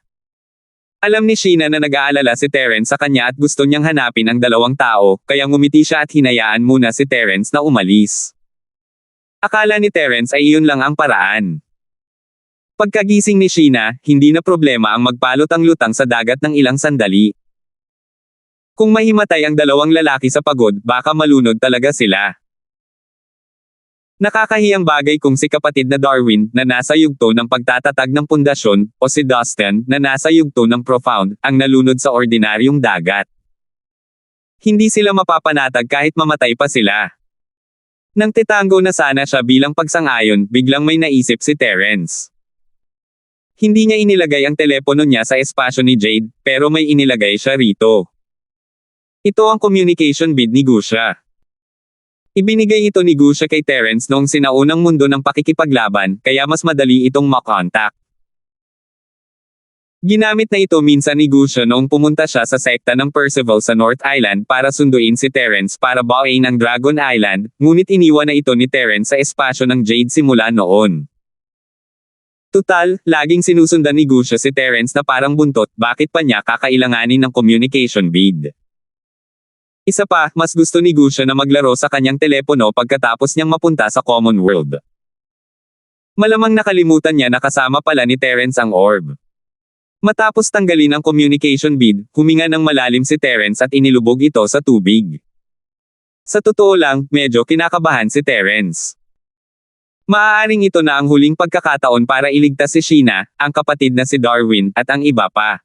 [SPEAKER 1] Alam ni Sheena na nag-aalala si Terence sa kanya at gusto niyang hanapin ang dalawang tao, kaya ngumiti siya at hinayaan muna si Terence na umalis. Akala ni Terence ay iyon lang ang paraan. Pagkagising ni Sheena, hindi na problema ang magpalutang-lutang sa dagat ng ilang sandali. Kung mahimatay ang dalawang lalaki sa pagod, baka malunod talaga sila. Nakakahiyang bagay kung si kapatid na Darwin, na nasa yugto ng pagtatatag ng pundasyon, o si Dustin, na nasa yugto ng profound, ang nalunod sa ordinaryong dagat. Hindi sila mapapanatag kahit mamatay pa sila. Nang titango na sana siya bilang pagsang-ayon, biglang may naisip si Terence. Hindi niya inilagay ang telepono niya sa espasyo ni Jade, pero may inilagay siya rito. Ito ang communication bead ni Gusha. Ibinigay ito ni Gusha kay Terence noong sinaunang mundo ng pakikipaglaban, kaya mas madali itong makontak. Ginamit na ito minsan ni Gusha noong pumunta siya sa sekta ng Percival sa North Island para sunduin si Terence para bawain ang Dragon Island, ngunit iniwan na ito ni Terence sa espasyo ng Jade simula noon. Tutal, laging sinusundan ni Gusha si Terence na parang buntot, bakit pa niya kakailanganin ng communication bead? Isa pa, mas gusto ni Gusha na maglaro sa kanyang telepono pagkatapos niyang mapunta sa Common World. Malamang nakalimutan niya na kasama pala ni Terence ang orb. Matapos tanggalin ang communication bead, huminga ng malalim si Terence at inilubog ito sa tubig. Sa totoo lang, medyo kinakabahan si Terence. Maaaring ito na ang huling pagkakataon para iligtas si Sheena, ang kapatid na si Darwin, at ang iba pa.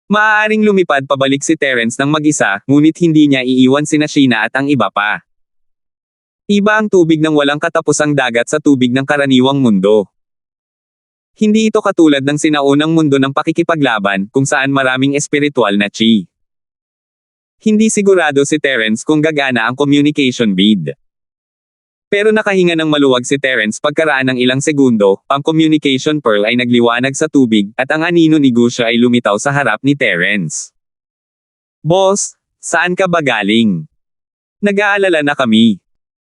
[SPEAKER 1] Maaaring lumipad pabalik si Terence ng mag-isa, ngunit hindi niya iiwan sina Sheena at ang iba pa. Iba ang tubig ng walang katapusang dagat sa tubig ng karaniwang mundo. Hindi ito katulad ng sinaunang mundo ng pakikipaglaban, kung saan maraming espiritual na chi. Hindi sigurado si Terence kung gagana ang communication bead. Pero nakahinga ng maluwag si Terence pagkaraan ng ilang segundo, ang communication pearl ay nagliwanag sa tubig, at ang anino ni Gusha ay lumitaw sa harap ni Terence. Boss, saan ka ba galing? Nag-aalala na kami.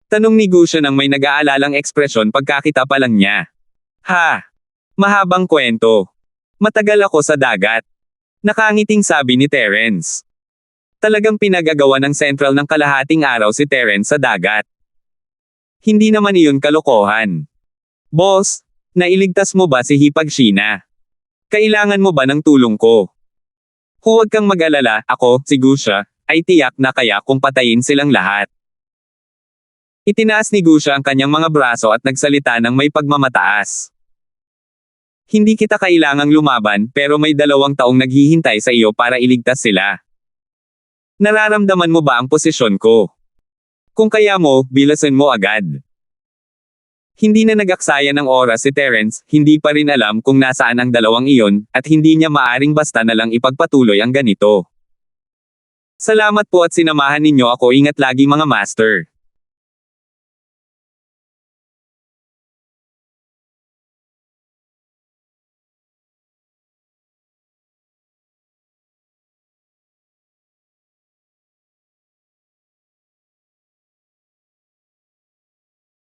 [SPEAKER 1] Tanong ni Gusha nang may nag-aalalang ekspresyon pagkakita pa lang niya. Ha! Mahabang kwento. Matagal ako sa dagat. Nakangiting sabi ni Terence. Talagang pinagagawa ng sentral ng kalahating araw si Terence sa dagat. Hindi naman iyon kalokohan. Boss, nailigtas mo ba si Hipag Sheena? Kailangan mo ba ng tulong ko? Huwag kang mag-alala, ako, si Gusha, ay tiyak na kaya kung patayin silang lahat. Itinaas ni Gusha ang kanyang mga braso at nagsalita ng may pagmamataas. Hindi kita kailangang lumaban, pero may 2 taong naghihintay sa iyo para iligtas sila. Nararamdaman mo ba ang posisyon ko? Kung kaya mo, bilasan mo agad. Hindi na nag-aksaya ng oras si Terence, hindi pa rin alam kung nasaan ang 2 iyon, at hindi niya maaring basta na lang ipagpatuloy ang ganito. Salamat po at sinamahan ninyo ako, ingat lagi mga master.